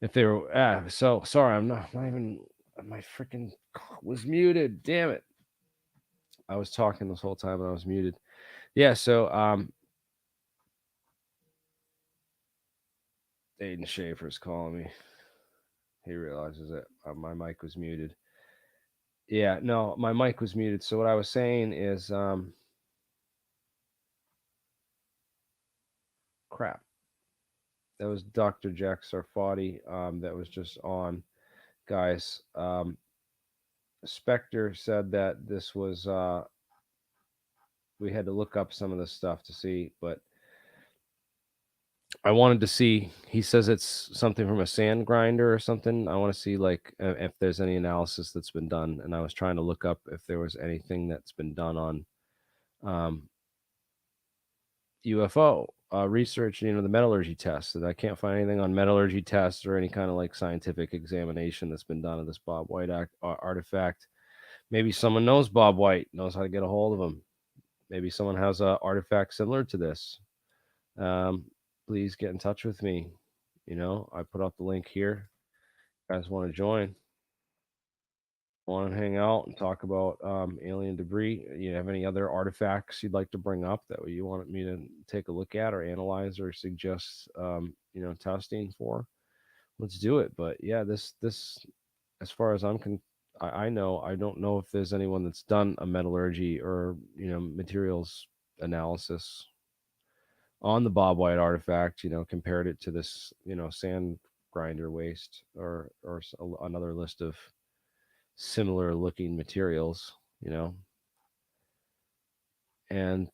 If they were, so sorry, I'm not even, my freaking was muted. Damn it. I was talking this whole time and I was muted. Yeah, so Aiden Schaefer's calling me. He realizes that my mic was muted. Yeah, no, my mic was muted. So what I was saying is crap. That was Dr. Jack Sarfati that was just on. Guys, Spectre said that this was we had to look up some of this stuff to see, but I wanted to see, he says it's something from a sand grinder or something. I want to see like if there's any analysis that's been done, and I was trying to look up if there was anything that's been done on UFO research, the metallurgy tests, and I can't find anything on metallurgy tests or any kind of like scientific examination that's been done of this Bob White artifact. Maybe someone knows Bob White, knows how to get a hold of him. Maybe someone has an artifact similar to this. Please get in touch with me. I put up the link here. You guys want to join? Want to hang out and talk about alien debris? You have any other artifacts you'd like to bring up that you want me to take a look at or analyze or suggest testing for? Let's do it. But yeah, this as far as I know, I don't know if there's anyone that's done a metallurgy or materials analysis on the Bob White artifact, compared it to this, sand grinder waste or another list of similar looking materials, and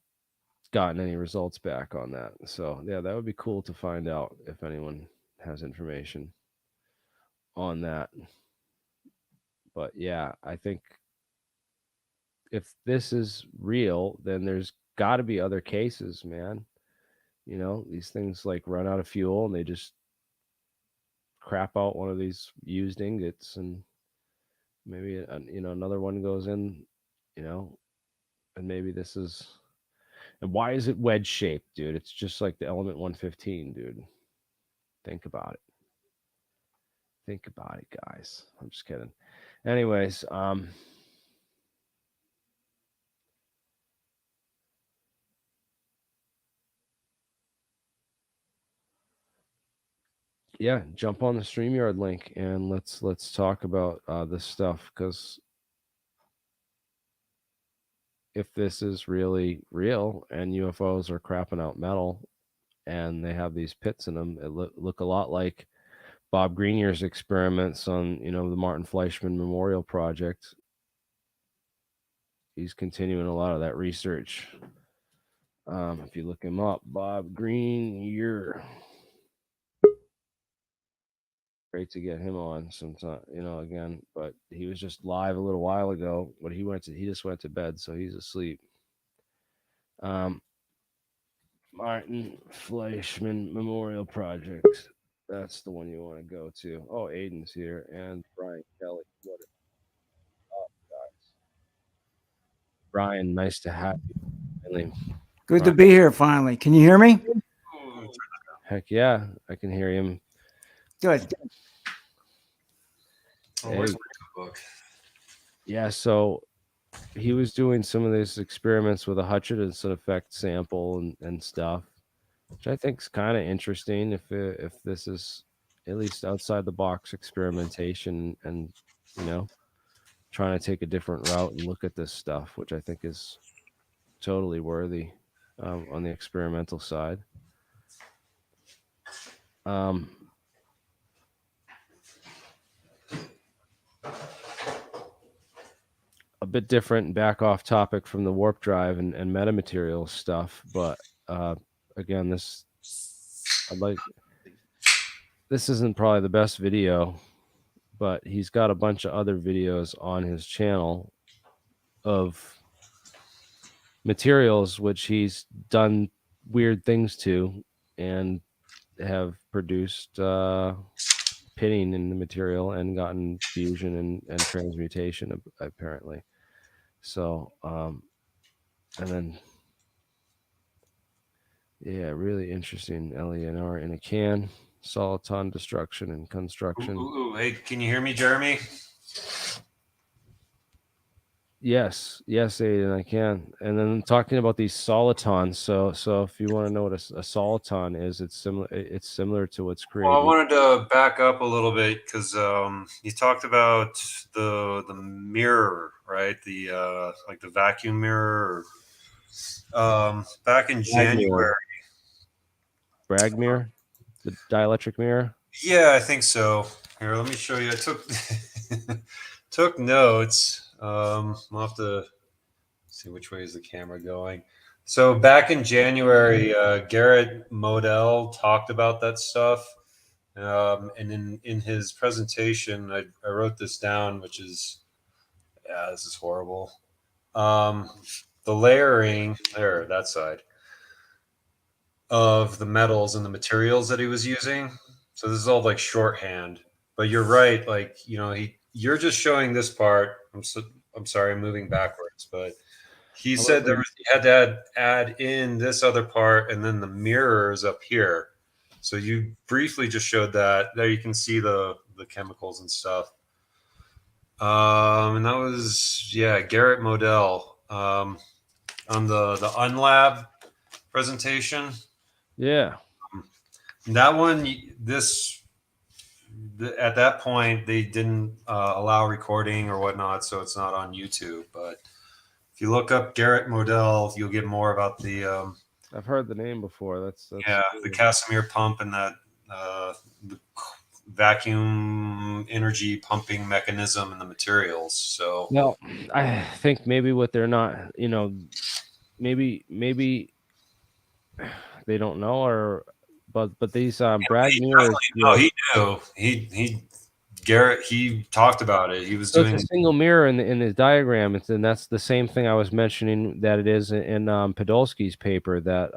gotten any results back on that. So yeah, that would be cool to find out if anyone has information on that. But yeah, I think if this is real, then there's got to be other cases, man. These things like run out of fuel and they just crap out one of these used ingots, and maybe another one goes in, and maybe this is. And why is it wedge shaped, dude? It's just like the element 115, dude. Think about it. Think about it, guys. I'm just kidding. Anyways, yeah, jump on the StreamYard link and let's talk about this stuff, because if this is really real and UFOs are crapping out metal and they have these pits in them, it look a lot like Bob Greenier's experiments on the Martin Fleischmann Memorial Project. He's continuing a lot of that research. If you look him up, Bob Greenier. Great to get him on sometime, again. But he was just live a little while ago. But he just went to bed, so he's asleep. Martin Fleischmann Memorial Project. That's the one you want to go to. Oh, Aiden's here and Brian Kelly. What up, guys? Brian, nice to have you. Finally. Good to be here finally. Can you hear me? Heck yeah, I can hear him. Good. Hey. Yeah, so he was doing some of these experiments with a Hutchinson effect sample and stuff, which I think is kind of interesting if this is at least outside the box experimentation and trying to take a different route and look at this stuff, which I think is totally worthy on the experimental side. A bit different and back off topic from the warp drive and metamaterials stuff, but again, this isn't probably the best video, but he's got a bunch of other videos on his channel of materials which he's done weird things to and have produced pitting in the material and gotten fusion and transmutation apparently. So and then yeah, really interesting. LENR in a can. soliton destruction and construction. Hey, can you hear me, Jeremy? Yes, Aiden, I can. And then talking about these solitons. So if you want to know what a soliton is, it's similar to what's created. Well, I wanted to back up a little bit because you talked about the mirror, right? The like the vacuum mirror. Back in January. Bragg mirror, the dielectric mirror. Yeah, I think so. Here, let me show you. I took took notes. I'll have to see which way is the camera going. So back in January, Garrett Modell talked about that stuff. And in his presentation, I wrote this down, which is, yeah, this is horrible. The layering, there, that side, of the metals and the materials that he was using. So this is all like shorthand. But you're right, like, you know, you're just showing this part. I'm sorry, I'm moving backwards, but he said you had to add in this other part and then the mirrors up here. So you briefly just showed that. There you can see the chemicals and stuff. And that was, yeah, Garrett Modell on the Unlab presentation. Yeah. That one, at that point, they didn't allow recording or whatnot, so it's not on YouTube. But if you look up Garrett Modell, you'll get more about the... I've heard the name before. That's yeah, the Casimir pump and that the vacuum energy pumping mechanism and the materials. So well, I think maybe what they're not, you know, maybe they don't know, or but these Bragg mirrors. No, he knew. He Garrett, he talked about it. He was doing a single mirror in his diagram, and that's the same thing I was mentioning that it is in Podolsky's paper that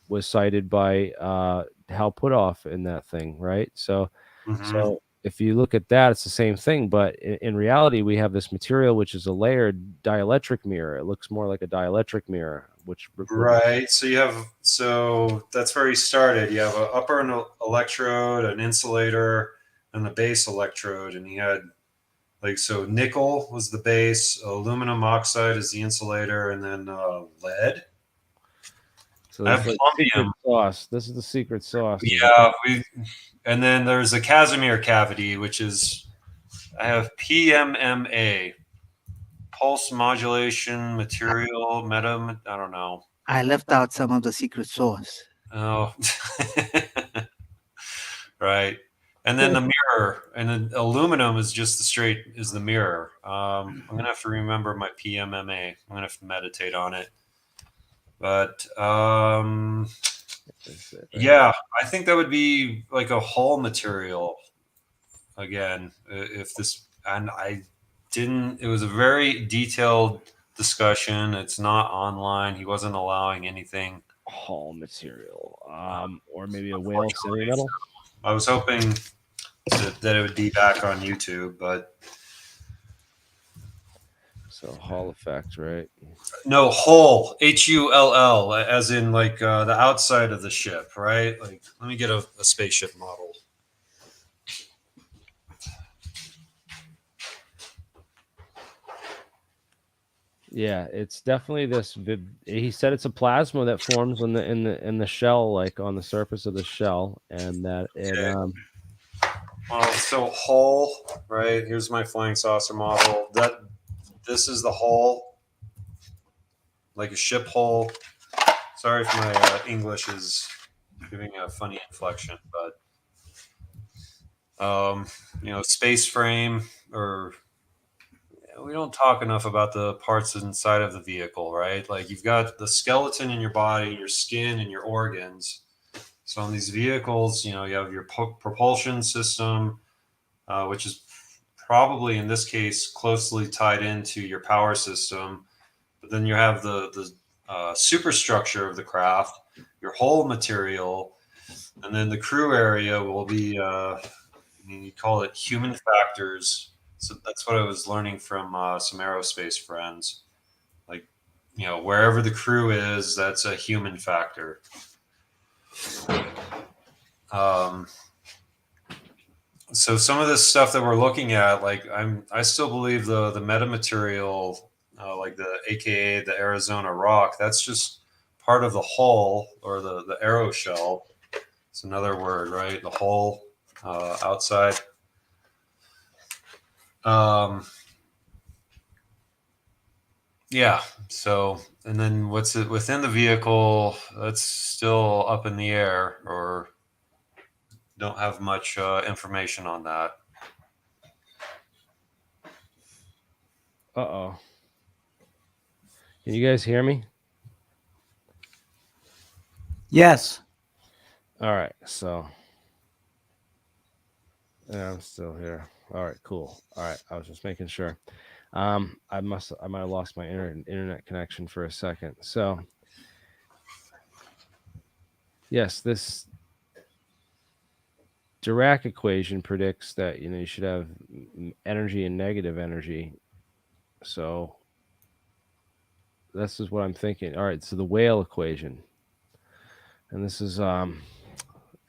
was cited by Hal Puthoff in that thing, right? So, so if you look at that, it's the same thing, but in reality, we have this material which is a layered dielectric mirror. It looks more like a dielectric mirror, which right. So you have, so that's where he started. You have an upper electrode, an insulator, and the base electrode, and he had like, so nickel was the base, aluminum oxide is the insulator, and then lead. So that's like secret sauce. This is the secret sauce. Yeah, and then there's a Casimir cavity, which is, I have PMMA, pulse modulation material, I don't know. I left out some of the secret sauce. Oh, right. And then the mirror, and the aluminum is just the mirror. I'm gonna have to remember my PMMA. I'm gonna have to meditate on it. But yeah, I think that would be like a hull material again. If this, and it was a very detailed discussion. It's not online. He wasn't allowing anything. Hull material, or maybe a whale semi-metal. I was hoping that it would be back on YouTube, but so Hall effect, right? No, hull, HULL, as in like the outside of the ship, right? Like, let me get a spaceship model. Yeah, it's definitely this. He said it's a plasma that forms in the shell, like on the surface of the shell, and that it. So hull, right? Here's my flying saucer model. This is the hull, like a ship hull. Sorry if my English is giving a funny inflection, but you know, space frame, or we don't talk enough about the parts inside of the vehicle, right? Like, you've got the skeleton in your body, your skin, and your organs. So on these vehicles, you know, you have your propulsion system, which is probably in this case closely tied into your power system. But then you have the superstructure of the craft, your whole material, and then the crew area will be, you call it human factors. So that's what I was learning from some aerospace friends. Like, you know, wherever the crew is, that's a human factor. So some of this stuff that we're looking at, like I still believe the metamaterial, like the AKA the Arizona rock, that's just part of the hull or the aeroshell. It's another word, right? The hull outside. Yeah. So, and then what's it within the vehicle? That's still up in the air, or don't have much information on that. Uh-oh. Can you guys hear me? Yes. All right. So, yeah, I'm still here. All right, cool. All right. I was just making sure. I might have lost my internet connection for a second. So, yes, this Dirac equation predicts that you should have energy and negative energy. So this is what I'm thinking. All right, so the Weyl equation, and this is and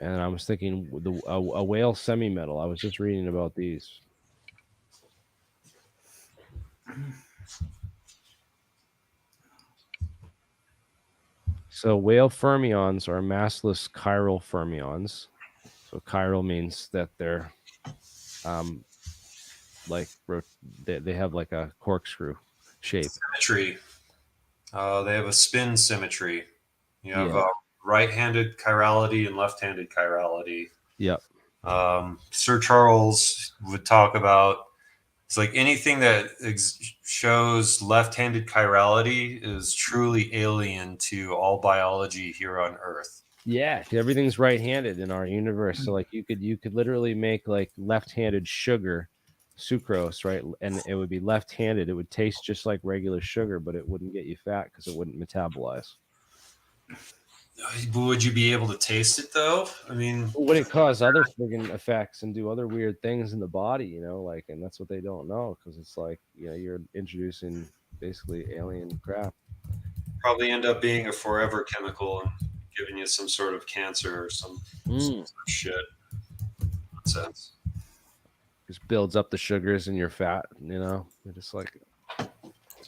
I was thinking a Weyl semi-metal. I was just reading about these. So Weyl fermions are massless chiral fermions. So chiral means that they're like they have like a corkscrew shape. Symmetry. They have a spin symmetry. You have Yeah. right-handed chirality and left-handed chirality. Yep. Sir Charles would talk about, it's like anything that shows left-handed chirality is truly alien to all biology here on Earth. Yeah, everything's right-handed in our universe. So like you could literally make like left-handed sugar, sucrose, right? And it would be left-handed. It would taste just like regular sugar, but it wouldn't get you fat because it wouldn't metabolize. Would you be able to taste it though? I mean, Would it cause other friggin' effects and do other weird things in the body, like, and that's what they don't know because it's like, you're introducing basically alien crap. probably end up being a forever chemical and giving you some sort of cancer or some sort of shit. Nonsense. Just builds up the sugars in your fat, They're just like.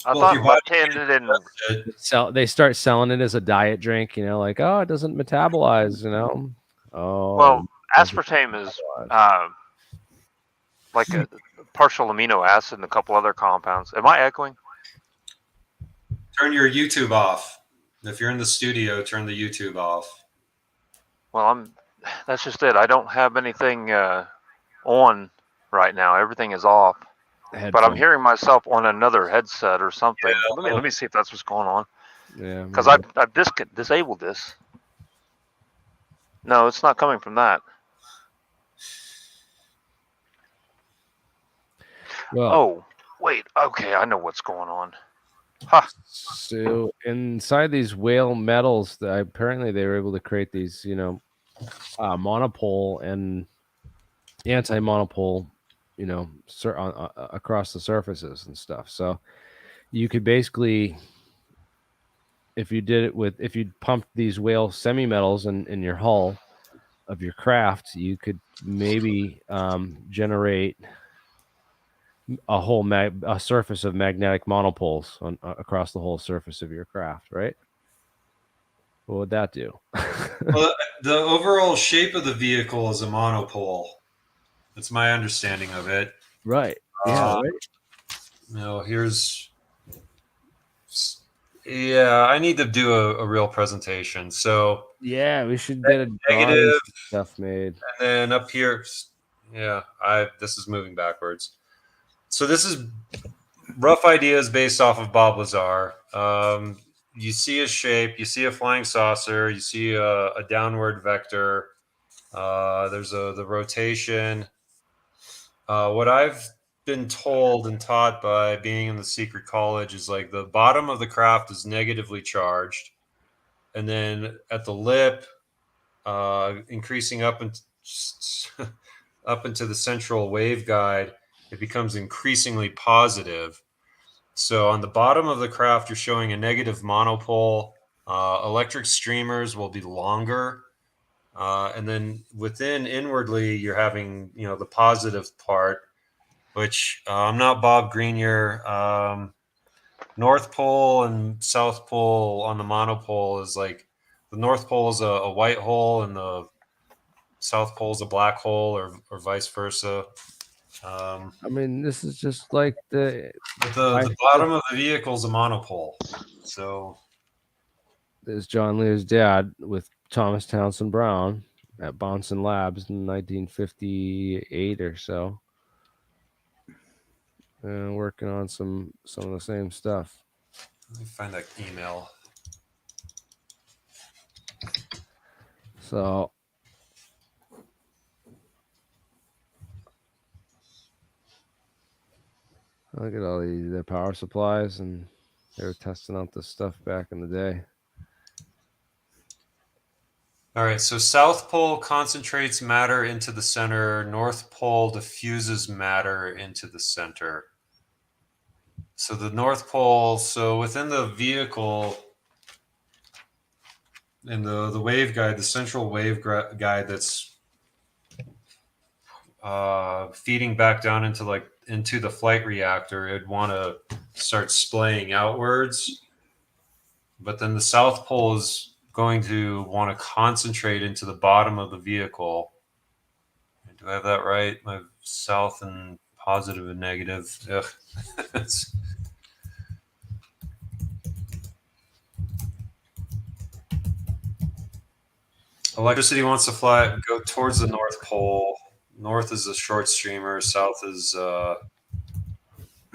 I thought left-handed and They start selling it as a diet drink, like, oh, it doesn't metabolize, Oh, well, aspartame is like a partial amino acid and a couple other compounds. Am I echoing? Turn your YouTube off. If you're in the studio, turn the YouTube off. Well, that's just it. I don't have anything on right now. Everything is off. But I'm hearing myself on another headset or something. Yeah. Let me see if that's what's going on. Yeah. Because I've disabled this. No, it's not coming from that. Well, oh, wait. Okay, I know what's going on. Huh. So inside these Weyl metals, apparently they were able to create these, monopole and anti-monopole, across the surfaces and stuff. So you could basically, if you pumped these Weyl semi-metals in your hull of your craft, you could maybe generate a surface of magnetic monopoles across the whole surface of your craft, right? What would that do? Well, the overall shape of the vehicle is a monopole. That's my understanding of it. Right. Yeah. Right. I need to do a real presentation. So yeah, we should get a negative stuff made. And then up here, this is moving backwards. So this is rough ideas based off of Bob Lazar. You see a shape, you see a flying saucer, you see a downward vector. There's the rotation. What I've been told and taught by being in the secret college is like the bottom of the craft is negatively charged. And then at the lip, increasing up into the central waveguide, it becomes increasingly positive. So on the bottom of the craft, you're showing a negative monopole. Electric streamers will be longer. And then within inwardly, you're having, the positive part, which I'm not Bob Greenyer. North Pole and South Pole on the monopole is like the North Pole is a white hole and the South Pole is a black hole, or vice versa. I mean, this is just like the bottom of the vehicle is a monopole. So there's John Lear's dad with Thomas Townsend Brown at Bonson Labs in 1958 or so, and working on some of the same stuff. Let me find that email. So look at all the power supplies, and they were testing out this stuff back in the day. All right, so South Pole concentrates matter into the center. North Pole diffuses matter into the center. So the North Pole, so within the vehicle, in the waveguide, the central waveguide that's feeding back down into the flight reactor, it'd want to start splaying outwards. But then the South Pole is going to want to concentrate into the bottom of the vehicle. Do I have that right? My south and positive and negative. Ugh. Electricity wants to go towards the North Pole. North is a short streamer. South is a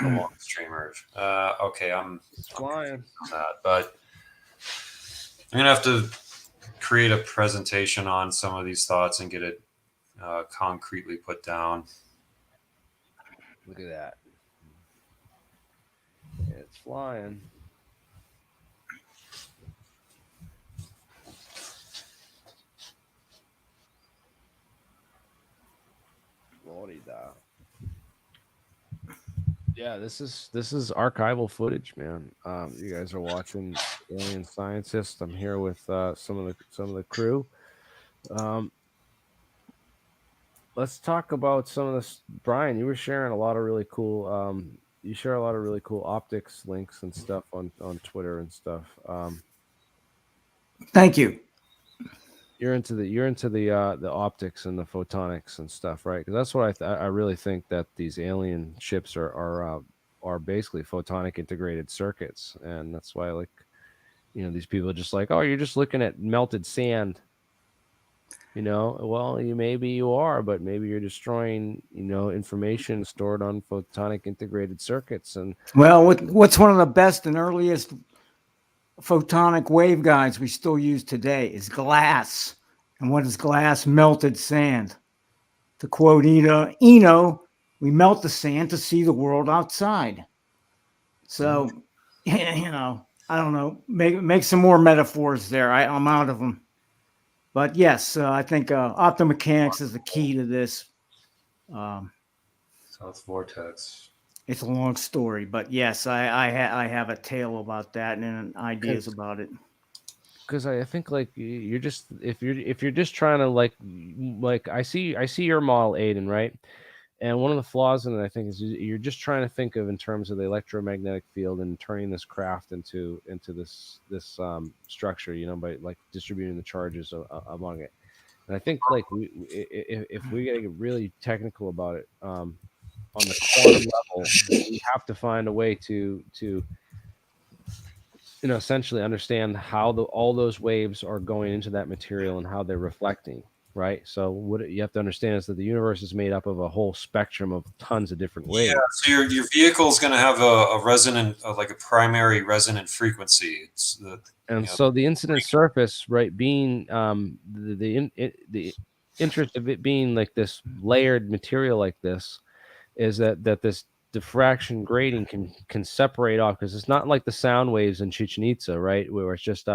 long streamer. Okay, I'm flying that, but I'm gonna have to create a presentation on some of these thoughts and get it concretely put down. Look at that. It's flying. Florida. Yeah, this is archival footage, man. You guys are watching Alien Scientists. I'm here with some of the crew. Let's talk about some of this. Brian, you were sharing a lot of really cool. You share a lot of really cool optics links and stuff on Twitter and stuff. Thank you. You're into the optics and the photonics and stuff, right? Because that's what I really think that these alien ships are basically photonic integrated circuits, and that's why these people are just like, oh, you're just looking at melted sand. Well, maybe you are, but maybe you're destroying information stored on photonic integrated circuits. And well, what's one of the best and earliest photonic waveguides we still use today is glass. And what is glass? Melted sand. To quote Eno, we melt the sand to see the world outside. So, I don't know, make some more metaphors there. I'm out of them. But yes, I think optomechanics is the key to this. South vortex. It's a long story, but yes, I have a tale about that and ideas about it. Because I think you're just if you're just trying to I see your model, Aiden, right? And one of the flaws in it, I think, is you're just trying to think of in terms of the electromagnetic field and turning this craft into this structure, by distributing the charges among it. And I think if we get really technical about it, on the quantum level, we have to find a way to essentially understand how all those waves are going into that material and how they're reflecting. Right. So what you have to understand is that the universe is made up of a whole spectrum of tons of different waves. Yeah. So your vehicle is going to have a resonant, a primary resonant frequency. So the incident surface, right, being the interest of it being like this layered material like this is that this diffraction grating can separate off, because it's not like the sound waves in Chichen Itza, right, where it's just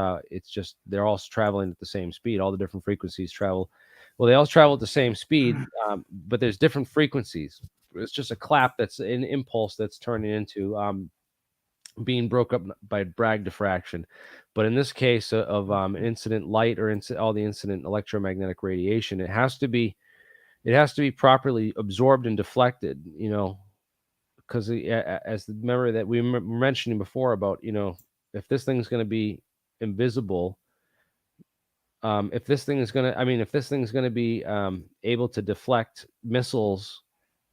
they're all traveling at the same speed. All the different frequencies travel. Well, they all travel at the same speed, but there's different frequencies. It's just a clap that's an impulse that's turning into being broke up by Bragg diffraction. But in this case of incident light or all the incident electromagnetic radiation, it has to be properly absorbed and deflected, you know, because as the memory that we were mentioning before about, you know, if this thing's going to be invisible, if this thing is going to be able to deflect missiles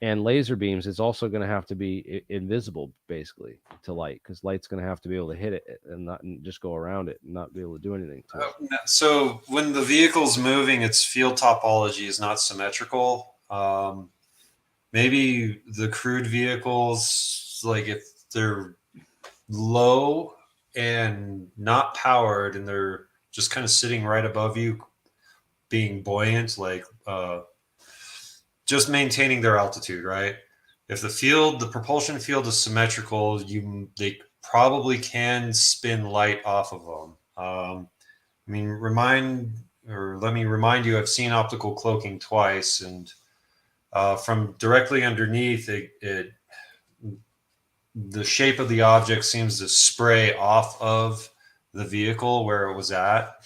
and laser beams, it's also going to have to be invisible basically to light, because light's going to have to be able to hit it and not just go around it and not be able to do anything to it. So when the vehicle's moving, its field topology is not symmetrical. Maybe the crewed vehicles, like if they're low and not powered and they're just kind of sitting right above you, being buoyant, like just maintaining their altitude, right? If the propulsion field is symmetrical, they probably can spin light off of them. I mean, let me remind you, I've seen optical cloaking twice, and from directly underneath, the shape of the object seems to spray off of the vehicle where it was at.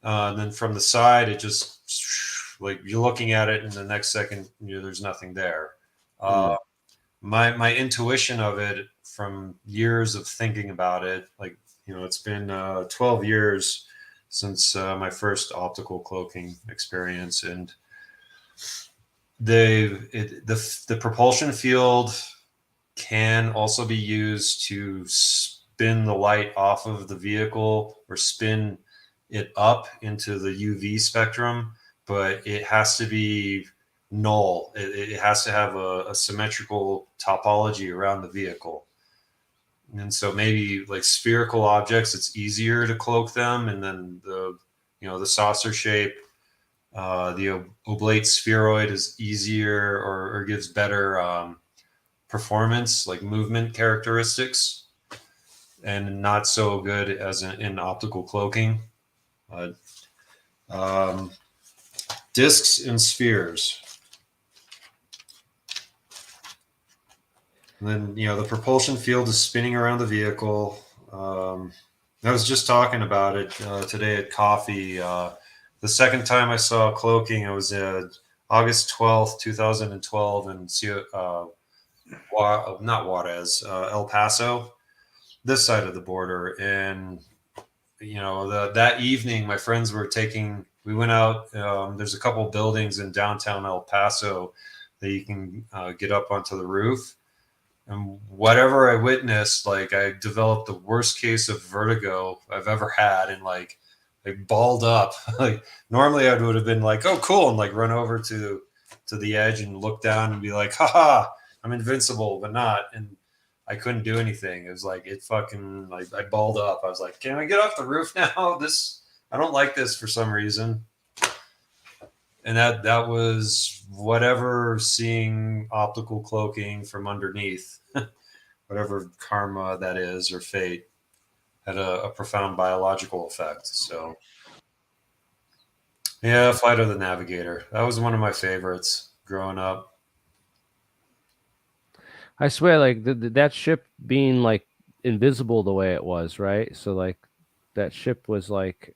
And then from the side, it just, like, you're looking at it and the next second, you know, there's nothing there. My intuition of it from years of thinking about it, like, you know, it's been 12 years since my first optical cloaking experience, and the propulsion field can also be used to spin the light off of the vehicle or spin it up into the UV spectrum, but it has to be null. It has to have a symmetrical topology around the vehicle. And so maybe like spherical objects, it's easier to cloak them. And then the saucer shape, the oblate spheroid is easier or gives better performance, like movement characteristics, and not so good as in optical cloaking. Discs and spheres. And then, you know, the propulsion field is spinning around the vehicle. I was just talking about it today at coffee. The second time I saw cloaking, it was August 12th, 2012 in not Juarez, El Paso, this side of the border. And, you know, that evening, my friends we went out. There's a couple buildings in downtown El Paso that you can get up onto the roof. And whatever I witnessed, like, I developed the worst case of vertigo I've ever had, and like balled up. Like, normally I would have been like, oh, cool, and like run over to the edge and look down and be like, haha, I'm invincible, but not. And I couldn't do anything. It was like, I balled up. I was like, can I get off the roof now? I don't like this for some reason. And that was whatever, seeing optical cloaking from underneath, whatever karma that is, or fate, had a profound biological effect. So, yeah, Flight of the Navigator. That was one of my favorites growing up. I swear, like that ship being like invisible the way it was, right? So like that ship was like,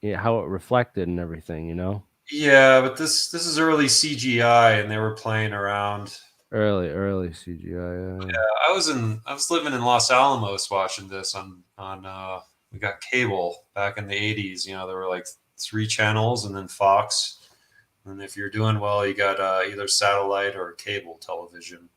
yeah, how it reflected and everything, you know. Yeah, but this is early CGI, and they were playing around. Early CGI. Yeah, I was living in Los Alamos watching this on we got cable back in the 80s. You know, there were like 3 channels and then Fox. And if you're doing well, you got either satellite or cable television.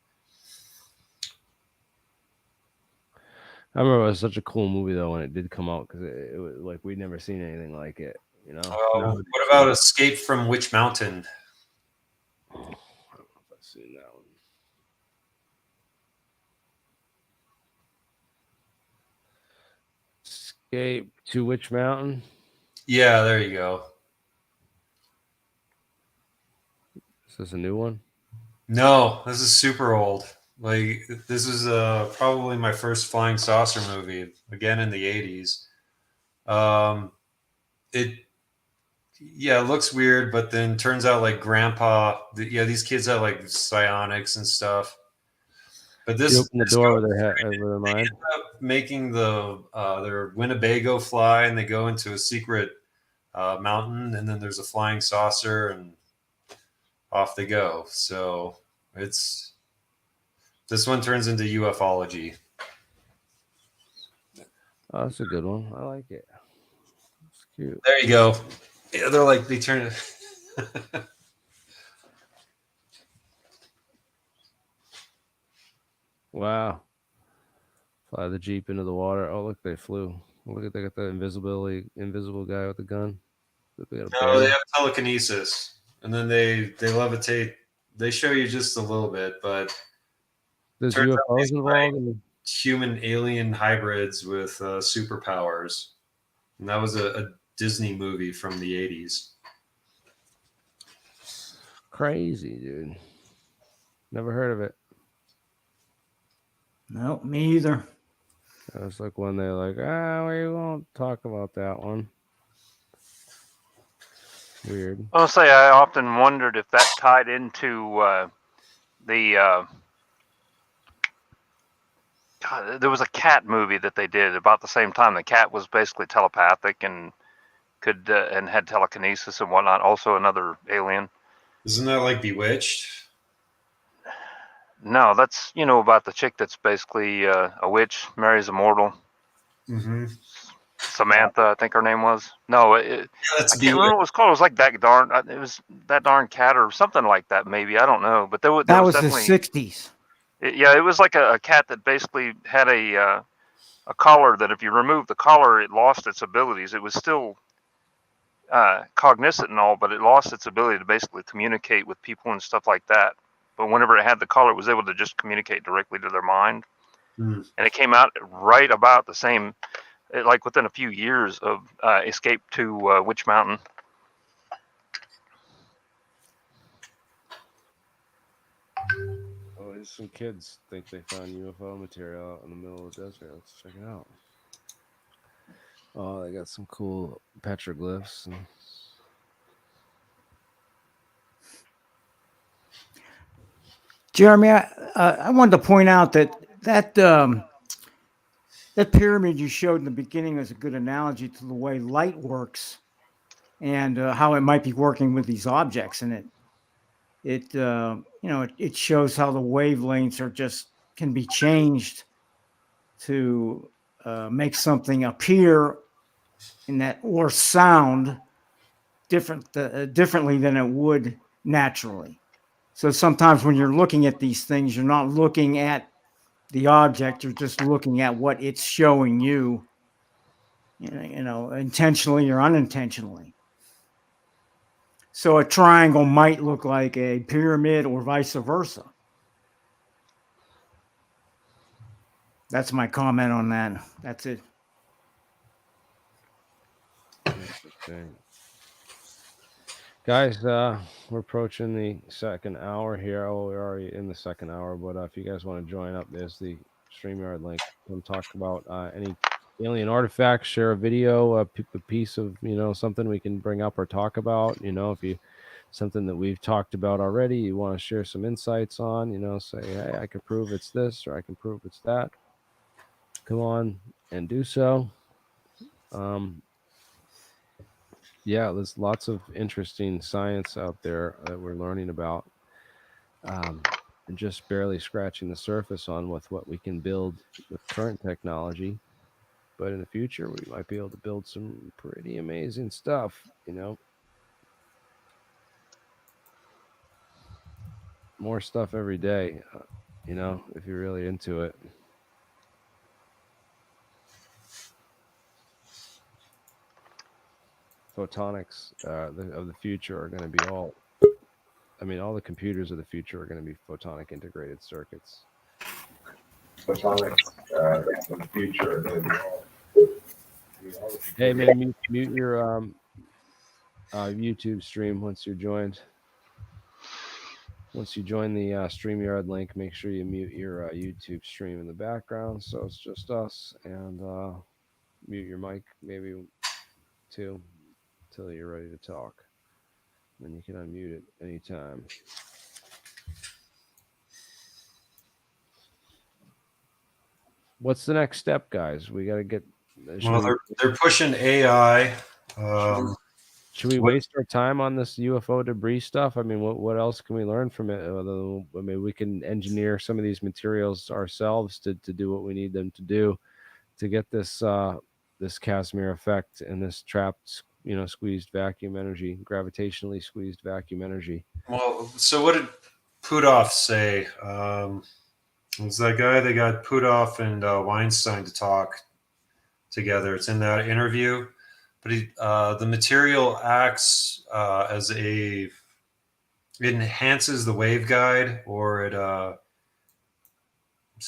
I remember it was such a cool movie though when it did come out, because it was like we'd never seen anything like it, you know. What about Escape from Witch Mountain? I don't know if I've seen that one. Escape to Witch Mountain? Yeah, there you go. Is this a new one? No, this is super old. Like, this is probably my first flying saucer movie, again in the 80s. It looks weird, but then turns out like grandpa, these kids have like psionics and stuff. But You this open the this door goes- over their head, over their they mind. end up making their Winnebago fly, and they go into a secret mountain, and then there's a flying saucer, and off they go. So this one turns into ufology. Oh, that's a good one. I like it. It's cute. There you go. Yeah, they're like they turn it. Wow. Fly the Jeep into the water. Oh, look, they flew. Look at they got the invisible guy with the gun. They got a No, they bear. have telekinesis, and then they levitate. They show you just a little bit, but There's turns out these UFOs involved. In human alien hybrids with superpowers, and that was a Disney movie from the 80s. Crazy, dude. Never heard of it. No, me either. It's like when they're like, we won't talk about that one. Weird. I'll say I often wondered if that tied into the. God, there was a cat movie that they did about the same time. The cat was basically telepathic and could and had telekinesis and whatnot. Also, another alien. Isn't that like Bewitched? No, that's about the chick that's basically a witch, marries a mortal. Mm-hmm. Samantha, I think her name was. No, I can't remember what it was called. It was like that darn. It was that darn cat or something like that. Maybe I don't know. But there was That was the definitely 60s. Yeah, it was like a cat that basically had a collar that if you removed the collar, it lost its abilities. It was still cognizant and all, but it lost its ability to basically communicate with people and stuff like that. But whenever it had the collar, it was able to just communicate directly to their mind. Mm. And it came out right about the same, like within a few years of Escape to Witch Mountain. Oh, there's some kids think they found UFO material out in the middle of the desert. Let's check it out. Oh, they got some cool petroglyphs. Jeremy, I wanted to point out that pyramid you showed in the beginning is a good analogy to the way light works and how it might be working with these objects. And it shows how the wavelengths can be changed to make something appear in that or sound differently than it would naturally. So sometimes when you're looking at these things, you're not looking at the object, you're just looking at what it's showing you, intentionally or unintentionally. So a triangle might look like a pyramid or vice versa. That's my comment on that. That's it. Interesting. Guys, we're approaching the second hour here. Oh, we're already in the second hour, but if you guys want to join up, there's the StreamYard link. Come talk about any alien artifacts, share a video, a piece of, something we can bring up or talk about. If you something that we've talked about already, you want to share some insights on, say, hey, I can prove it's this or I can prove it's that. Come on and do so. Yeah, there's lots of interesting science out there that we're learning about, and just barely scratching the surface on with what we can build with current technology. But in the future, we might be able to build some pretty amazing stuff, More stuff every day, if you're really into it. Photonics of the future are going to be all the computers of the future are going to be photonic integrated circuits. Photonics of the future are going to be all. Hey man, mute your YouTube stream once you're joined. Once you join the StreamYard link, make sure you mute your YouTube stream in the background, so it's just us, and mute your mic maybe too until you're ready to talk. Then you can unmute it anytime. what's the next step, guys? We got to get. Well, they're pushing AI. Should we waste our time on this UFO debris stuff? I mean, what else can we learn from it? I mean, we can engineer some of these materials ourselves to do what we need them to do to get this this Casimir effect and this trapped, squeezed vacuum energy, gravitationally squeezed vacuum energy. Well, so what did Puthoff say? It was that guy that got Puthoff and Weinstein to talk together. It's in that interview. But the material acts as it enhances the waveguide, or it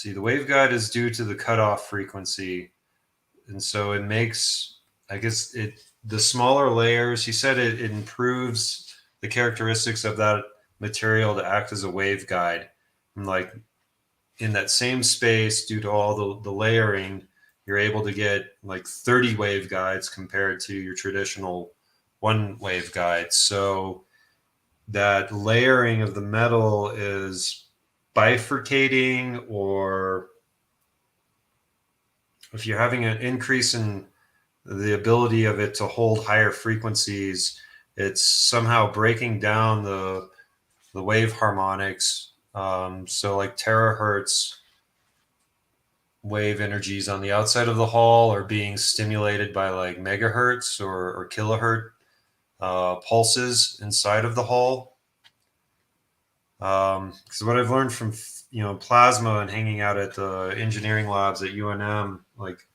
the waveguide is due to the cutoff frequency, and so it makes, I guess, the smaller layers. He said it improves the characteristics of that material to act as a waveguide, and like in that same space, due to all the layering, you're able to get like 30 waveguides compared to your traditional one waveguide. So that layering of the metal is bifurcating, or if you're having an increase in the ability of it to hold higher frequencies, it's somehow breaking down the wave harmonics. So like terahertz wave energies on the outside of the hull are being stimulated by like megahertz or kilohertz pulses inside of the hull. Because what I've learned from plasma and hanging out at the engineering labs at UNM, like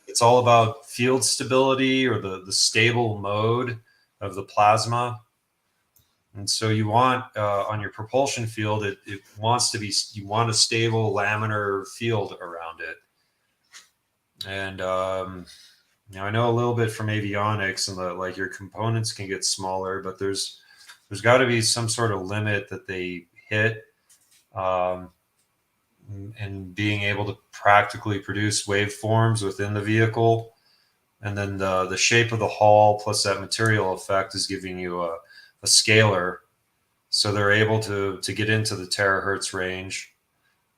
it's all about field stability, or the stable mode of the plasma. And so you want on your propulsion field, it wants to be, you want a stable laminar field around it. And I know a little bit from avionics, and that like your components can get smaller, but there's got to be some sort of limit that they hit, and being able to practically produce waveforms within the vehicle. And then the shape of the hull plus that material effect is giving you a scalar. So they're able to get into the terahertz range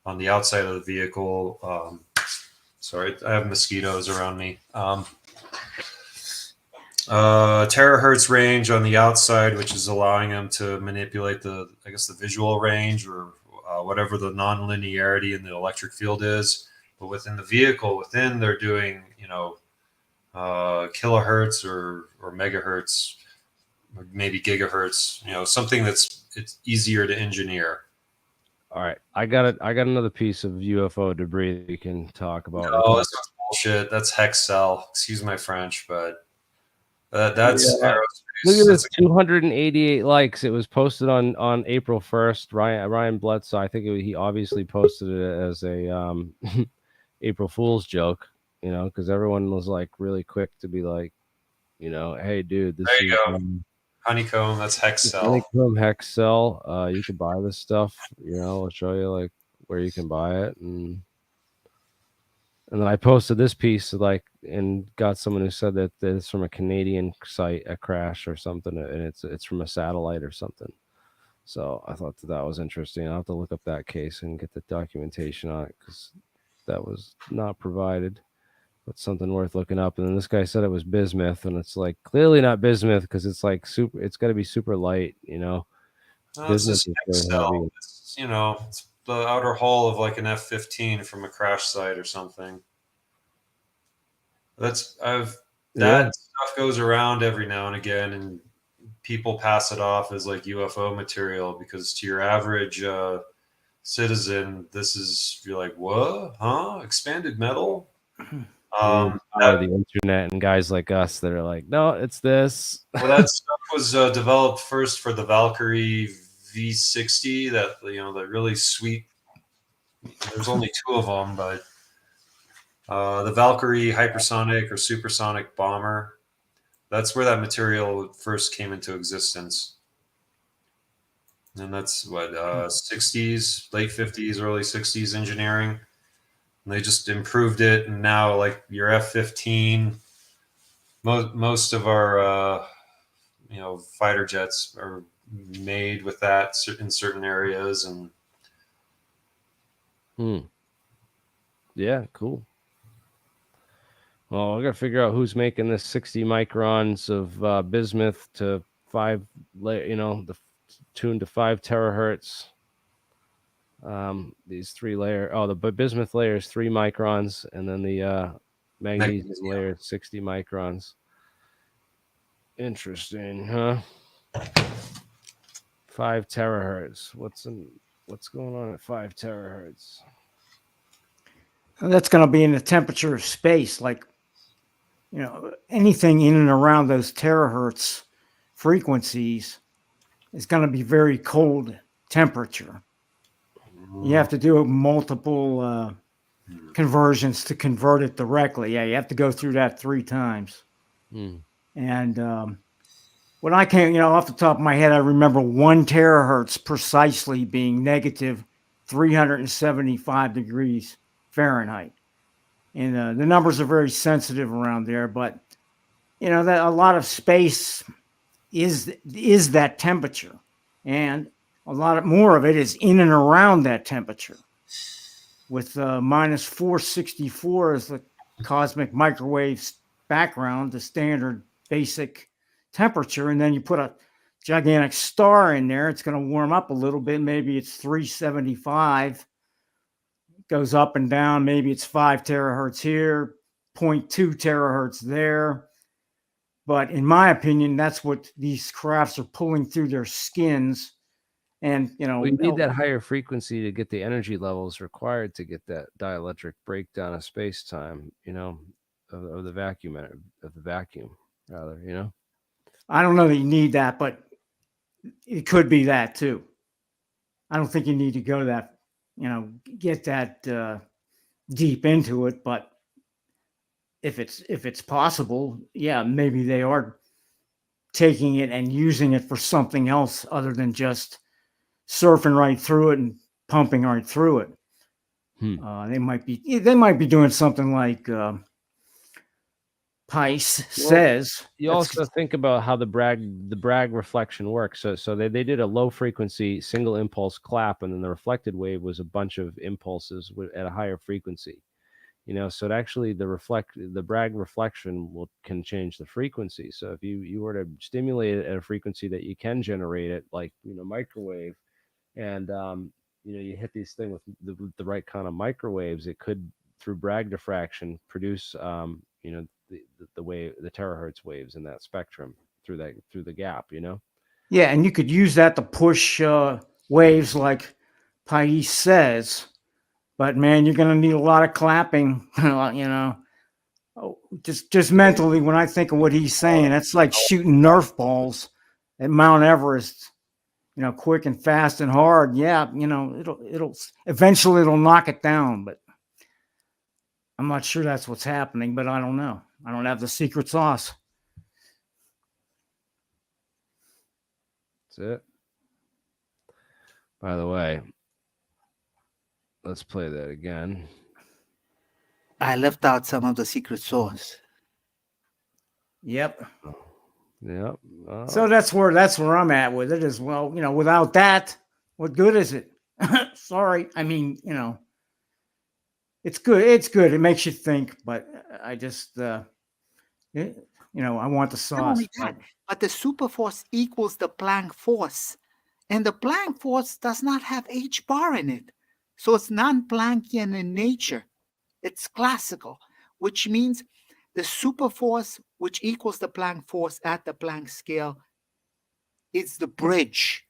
on the outside of the vehicle. Sorry, I have mosquitoes around me. Terahertz range on the outside, which is allowing them to manipulate the visual range, or whatever the non-linearity in the electric field is. But within the vehicle, they're doing, kilohertz or megahertz, or maybe gigahertz, something it's easier to engineer. All right, I got another piece of UFO debris that we can talk about. Oh, that's bullshit. That's Hexcel. Excuse my French, but that's aerospace. Look at this, 288 likes. It was posted on April 1st. Ryan Bledsoe, I think he obviously posted it as a April Fool's joke, because everyone was like really quick to be like, hey, dude, this there you is go. Honeycomb, that's Hexcel. Honeycomb Hexcel. You can buy this stuff. I'll show you like where you can buy it, and then I posted this piece and got someone who said that it's from a Canadian site, a crash or something, and it's from a satellite or something. So I thought that was interesting. I'll have to look up that case and get the documentation on it, because that was not provided. But something worth looking up. And then this guy said it was bismuth, and it's like clearly not bismuth, because it's like super. It's got to be super light, Bismuth is really heavy. It's, it's the outer hull of like an F-15 from a crash site or something. That stuff goes around every now and again, and people pass it off as like UFO material, because to your average citizen, you're like, what? Huh? Expanded metal? The internet and guys like us that are like, no, it's this. Well, that stuff was developed first for the Valkyrie V60, that the really sweet. There's only 2 of them, but the Valkyrie hypersonic or supersonic bomber. That's where that material first came into existence, and that's what 60s, late 50s, early 60s engineering. And they just improved it, and now like your F-15, most of our fighter jets are made with that in certain areas. And yeah, cool. Well, I got to figure out who's making this 60 microns of bismuth to tuned to 5 terahertz. These 3 layer. Oh, the bismuth layer is 3 microns, and then the magnesium layer is 60 microns. Interesting, huh? 5 terahertz. What's going on at 5 terahertz? That's going to be in the temperature of space, like, anything in and around those terahertz frequencies is going to be very cold temperature. You have to do multiple conversions to convert it directly. Yeah, you have to go through that 3 times. And when I came, off the top of my head, I remember 1 terahertz precisely being negative 375 degrees Fahrenheit. And the numbers are very sensitive around there, but that a lot of space is that temperature, and a lot more of it is in and around that temperature. With minus 464 as the cosmic microwave background, the standard basic temperature, and then you put a gigantic star in there, it's going to warm up a little bit. Maybe it's 375. Goes up and down. Maybe it's 5 terahertz here, 0.2 terahertz there. But in my opinion, that's what these crafts are pulling through their skins. And, we need that higher frequency to get the energy levels required to get that dielectric breakdown of space-time, of the vacuum, rather. I don't know that you need that, but it could be that too. I don't think you need to go that, get that deep into it, but if it's possible, yeah, maybe they are taking it and using it for something else other than just surfing right through it and pumping right through it. They might be doing something like Pice says. You also think about how the Bragg reflection works. So they did a low frequency single impulse clap, and then the reflected wave was a bunch of impulses at a higher frequency. So it actually the Bragg reflection can change the frequency. So if you were to stimulate it at a frequency that you can generate it, like microwave, and you hit these things with the right kind of microwaves, it could, through Bragg diffraction, produce the wave, the terahertz waves in that spectrum through the gap. Yeah, and you could use that to push waves like Pais says. But man, you're going to need a lot of clapping, just mentally. When I think of what he's saying, that's like shooting Nerf balls at Mount Everest, quick and fast and hard. Yeah, it'll eventually knock it down, but I'm not sure that's what's happening. But I don't know. I don't have the secret sauce. That's it. By the way, let's play that again. I left out some of the secret sauce. Yep. Yep. So that's where I'm at with it as well. Without that, what good is it? Sorry. I mean, it's good. It's good. It makes you think, but I just, I want the sauce. Not only that, but the superforce equals the Planck force. And the Planck force does not have H bar in it. So it's non-Planckian in nature. It's classical, which means the superforce, which equals the Planck force at the Planck scale, is the bridge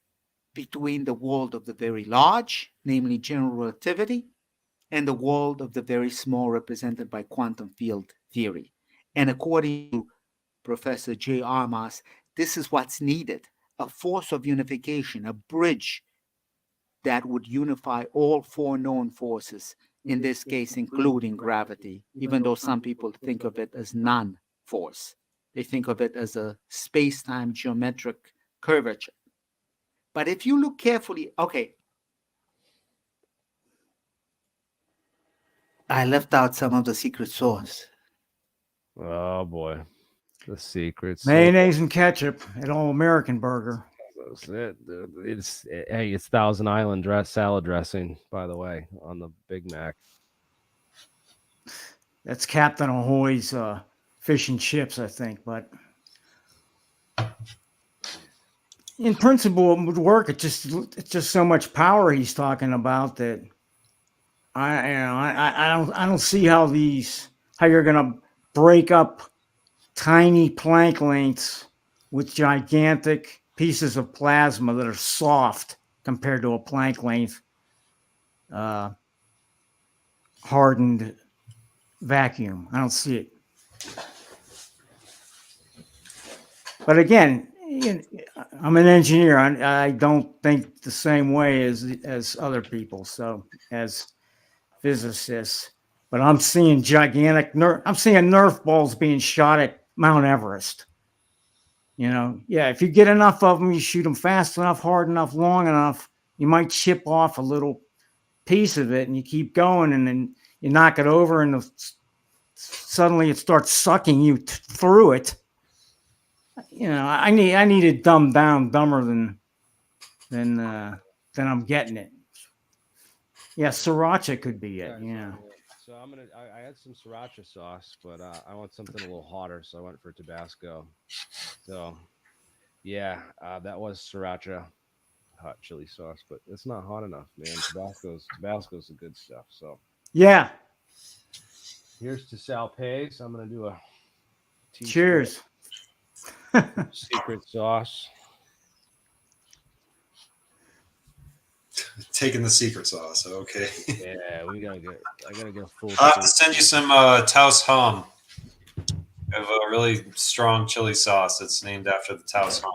between the world of the very large, namely general relativity, and the world of the very small, represented by quantum field theory. And according to Professor J. Armas, this is what's needed, a force of unification, a bridge that would unify all 4 known forces, in this case, including gravity, even though some people think of it as non-force. They think of it as a space-time geometric curvature. But if you look carefully, okay. I left out some of the secret sauce. Oh boy, the secrets. Mayonnaise and ketchup at All American Burger. That's it. It's Thousand Island salad dressing, by the way, on the Big Mac. That's Captain Ahoy's fish and chips, I think. But in principle, it would work. It's just so much power he's talking about that I don't see how you're gonna break up tiny Planck lengths with gigantic pieces of plasma that are soft compared to a Planck length hardened vacuum. I don't see it. But again, I'm an engineer. I don't think the same way as other people. So as physicists, but I'm seeing I'm seeing Nerf balls being shot at Mount Everest. If you get enough of them, you shoot them fast enough, hard enough, long enough, you might chip off a little piece of it, and you keep going, and then you knock it over, and suddenly it starts sucking you through it. I need it dumbed down, dumber than I'm getting it. Yeah, sriracha could be it. Yeah. So I had some sriracha sauce, but I want something a little hotter, so I went for Tabasco. So yeah, that was sriracha hot chili sauce, but it's not hot enough, man. Tabasco's the good stuff. So yeah. Here's to Sal Pays. I'm gonna do a cheers. Secret sauce. Taking the secret sauce. Okay. Yeah, I gotta get full. I'll have to send you some Taos Hum. I have a really strong chili sauce that's named after the Taos Hum.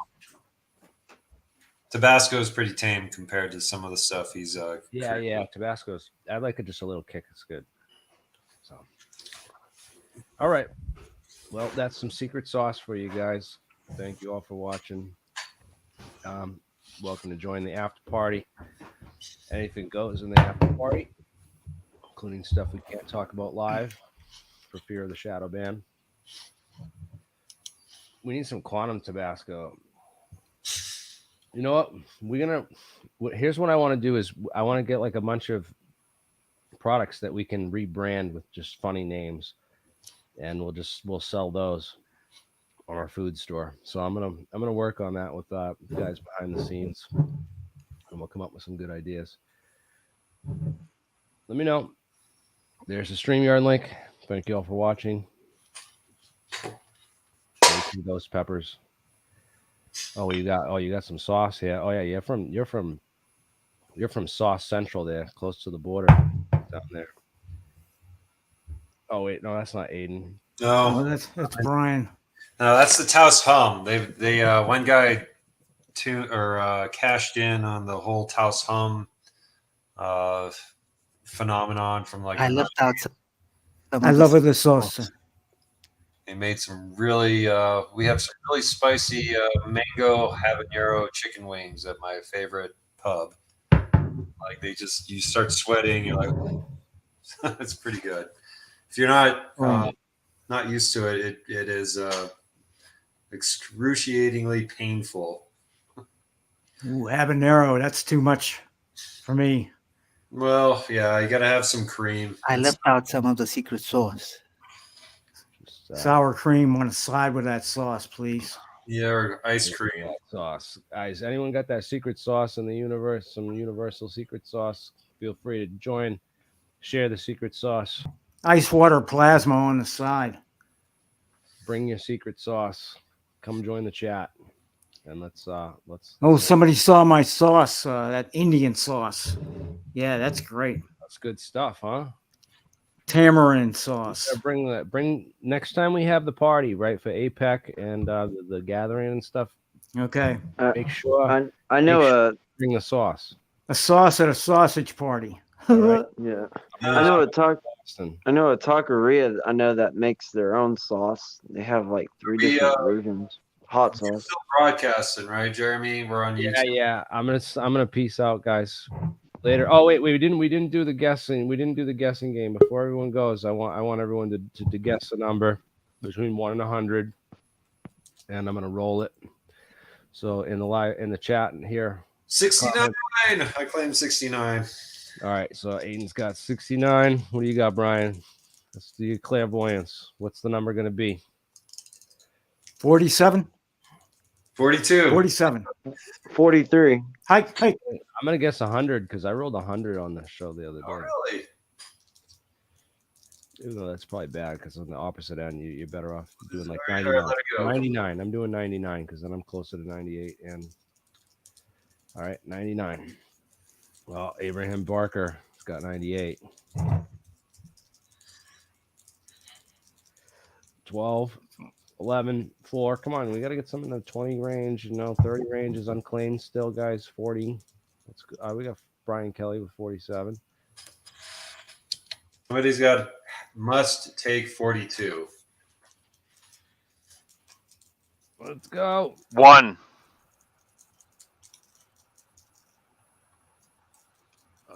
Tabasco is pretty tame compared to some of the stuff he's. Yeah. Tabasco's. I like it just a little kick. It's good. So. All right. Well, that's some secret sauce for you guys. Thank you all for watching. Welcome to join the after party. Anything goes in the after party, including stuff we can't talk about live for fear of the shadow ban. We need some quantum Tabasco. You know what? Here's what I want to do is I want to get like a bunch of products that we can rebrand with just funny names, and we'll sell those on our food store. So I'm gonna work on that with the guys behind the scenes, and we'll come up with some good ideas. Let me know. There's the StreamYard link. Thank you all for watching. Thank you, those peppers. Oh, you got some sauce here. Oh yeah, you're from Sauce Central there, close to the border down there. Oh wait, no, that's not Aiden. No, that's Brian. No, that's the Taos Hum. They one guy cashed in on the whole Taos Hum phenomenon from like. I left out. I love the sauce. They made some really. We have some really spicy mango habanero chicken wings at my favorite pub. Like you start sweating. You're like, it's pretty good. If you're not used to it, it is excruciatingly painful. Ooh, habanero, that's too much for me. Well, yeah, you got to have some cream. I left out some of the secret sauce. Sour cream on the side with that sauce, please. Yeah, or ice cream. Sauce. Guys, anyone got that secret sauce in the universe, some universal secret sauce? Feel free to join, share the secret sauce. Ice water plasma on the side. Bring your secret sauce. Come join the chat. And let's Oh, somebody saw my sauce, that Indian sauce. Yeah, that's great. That's good stuff, huh? Tamarind sauce. Bring next time we have the party, right, for APEC and the gathering and stuff. Okay. Make sure I know bring the sauce. A sauce at a sausage party. Right. Yeah. I know a taqueria. I know that makes their own sauce. They have like 3 different versions. Hot sauce. Still broadcasting, right, Jeremy? We're on YouTube. Yeah. I'm gonna peace out, guys. Later. Oh wait, we didn't do the guessing. We didn't do the guessing game. Before everyone goes, I want everyone to guess a number between 1 and 100, and I'm gonna roll it. So in the chat and here, 69. I claim 69. All right, so Aiden's got 69. What do you got, Brian? Let's do your clairvoyance. What's the number going to be? 47. 42. 47. 43. Hi. I'm going to guess 100 because I rolled 100 on the show the other day. Oh, really? Even though that's probably bad because on the opposite end, you're better off doing like All right, 99. let it go. 99. I'm doing 99 because then I'm closer to 98. And all right, 99. Well, Abraham Barker has got 98. 12, 11, 4. Come on, we got to get some in the 20 range. 30 range is unclaimed still, guys. 40. That's good. We got Brian Kelly with 47. Somebody's got must take 42. Let's go. 1.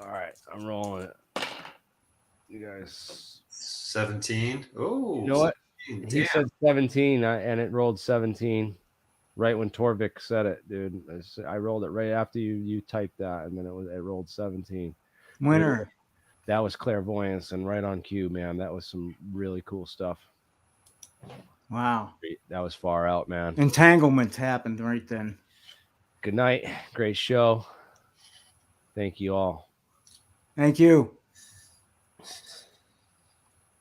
All right, I'm rolling it. You guys. 17. Oh, You know what? 17. He Damn. said 17, and it rolled 17 right when Torvik said it, dude. I rolled it right after you typed that, and then it rolled 17. Winner. That was clairvoyance and right on cue, man. That was some really cool stuff. Wow. That was far out, man. Entanglement happened right then. Good night. Great show. Thank you all. Thank you.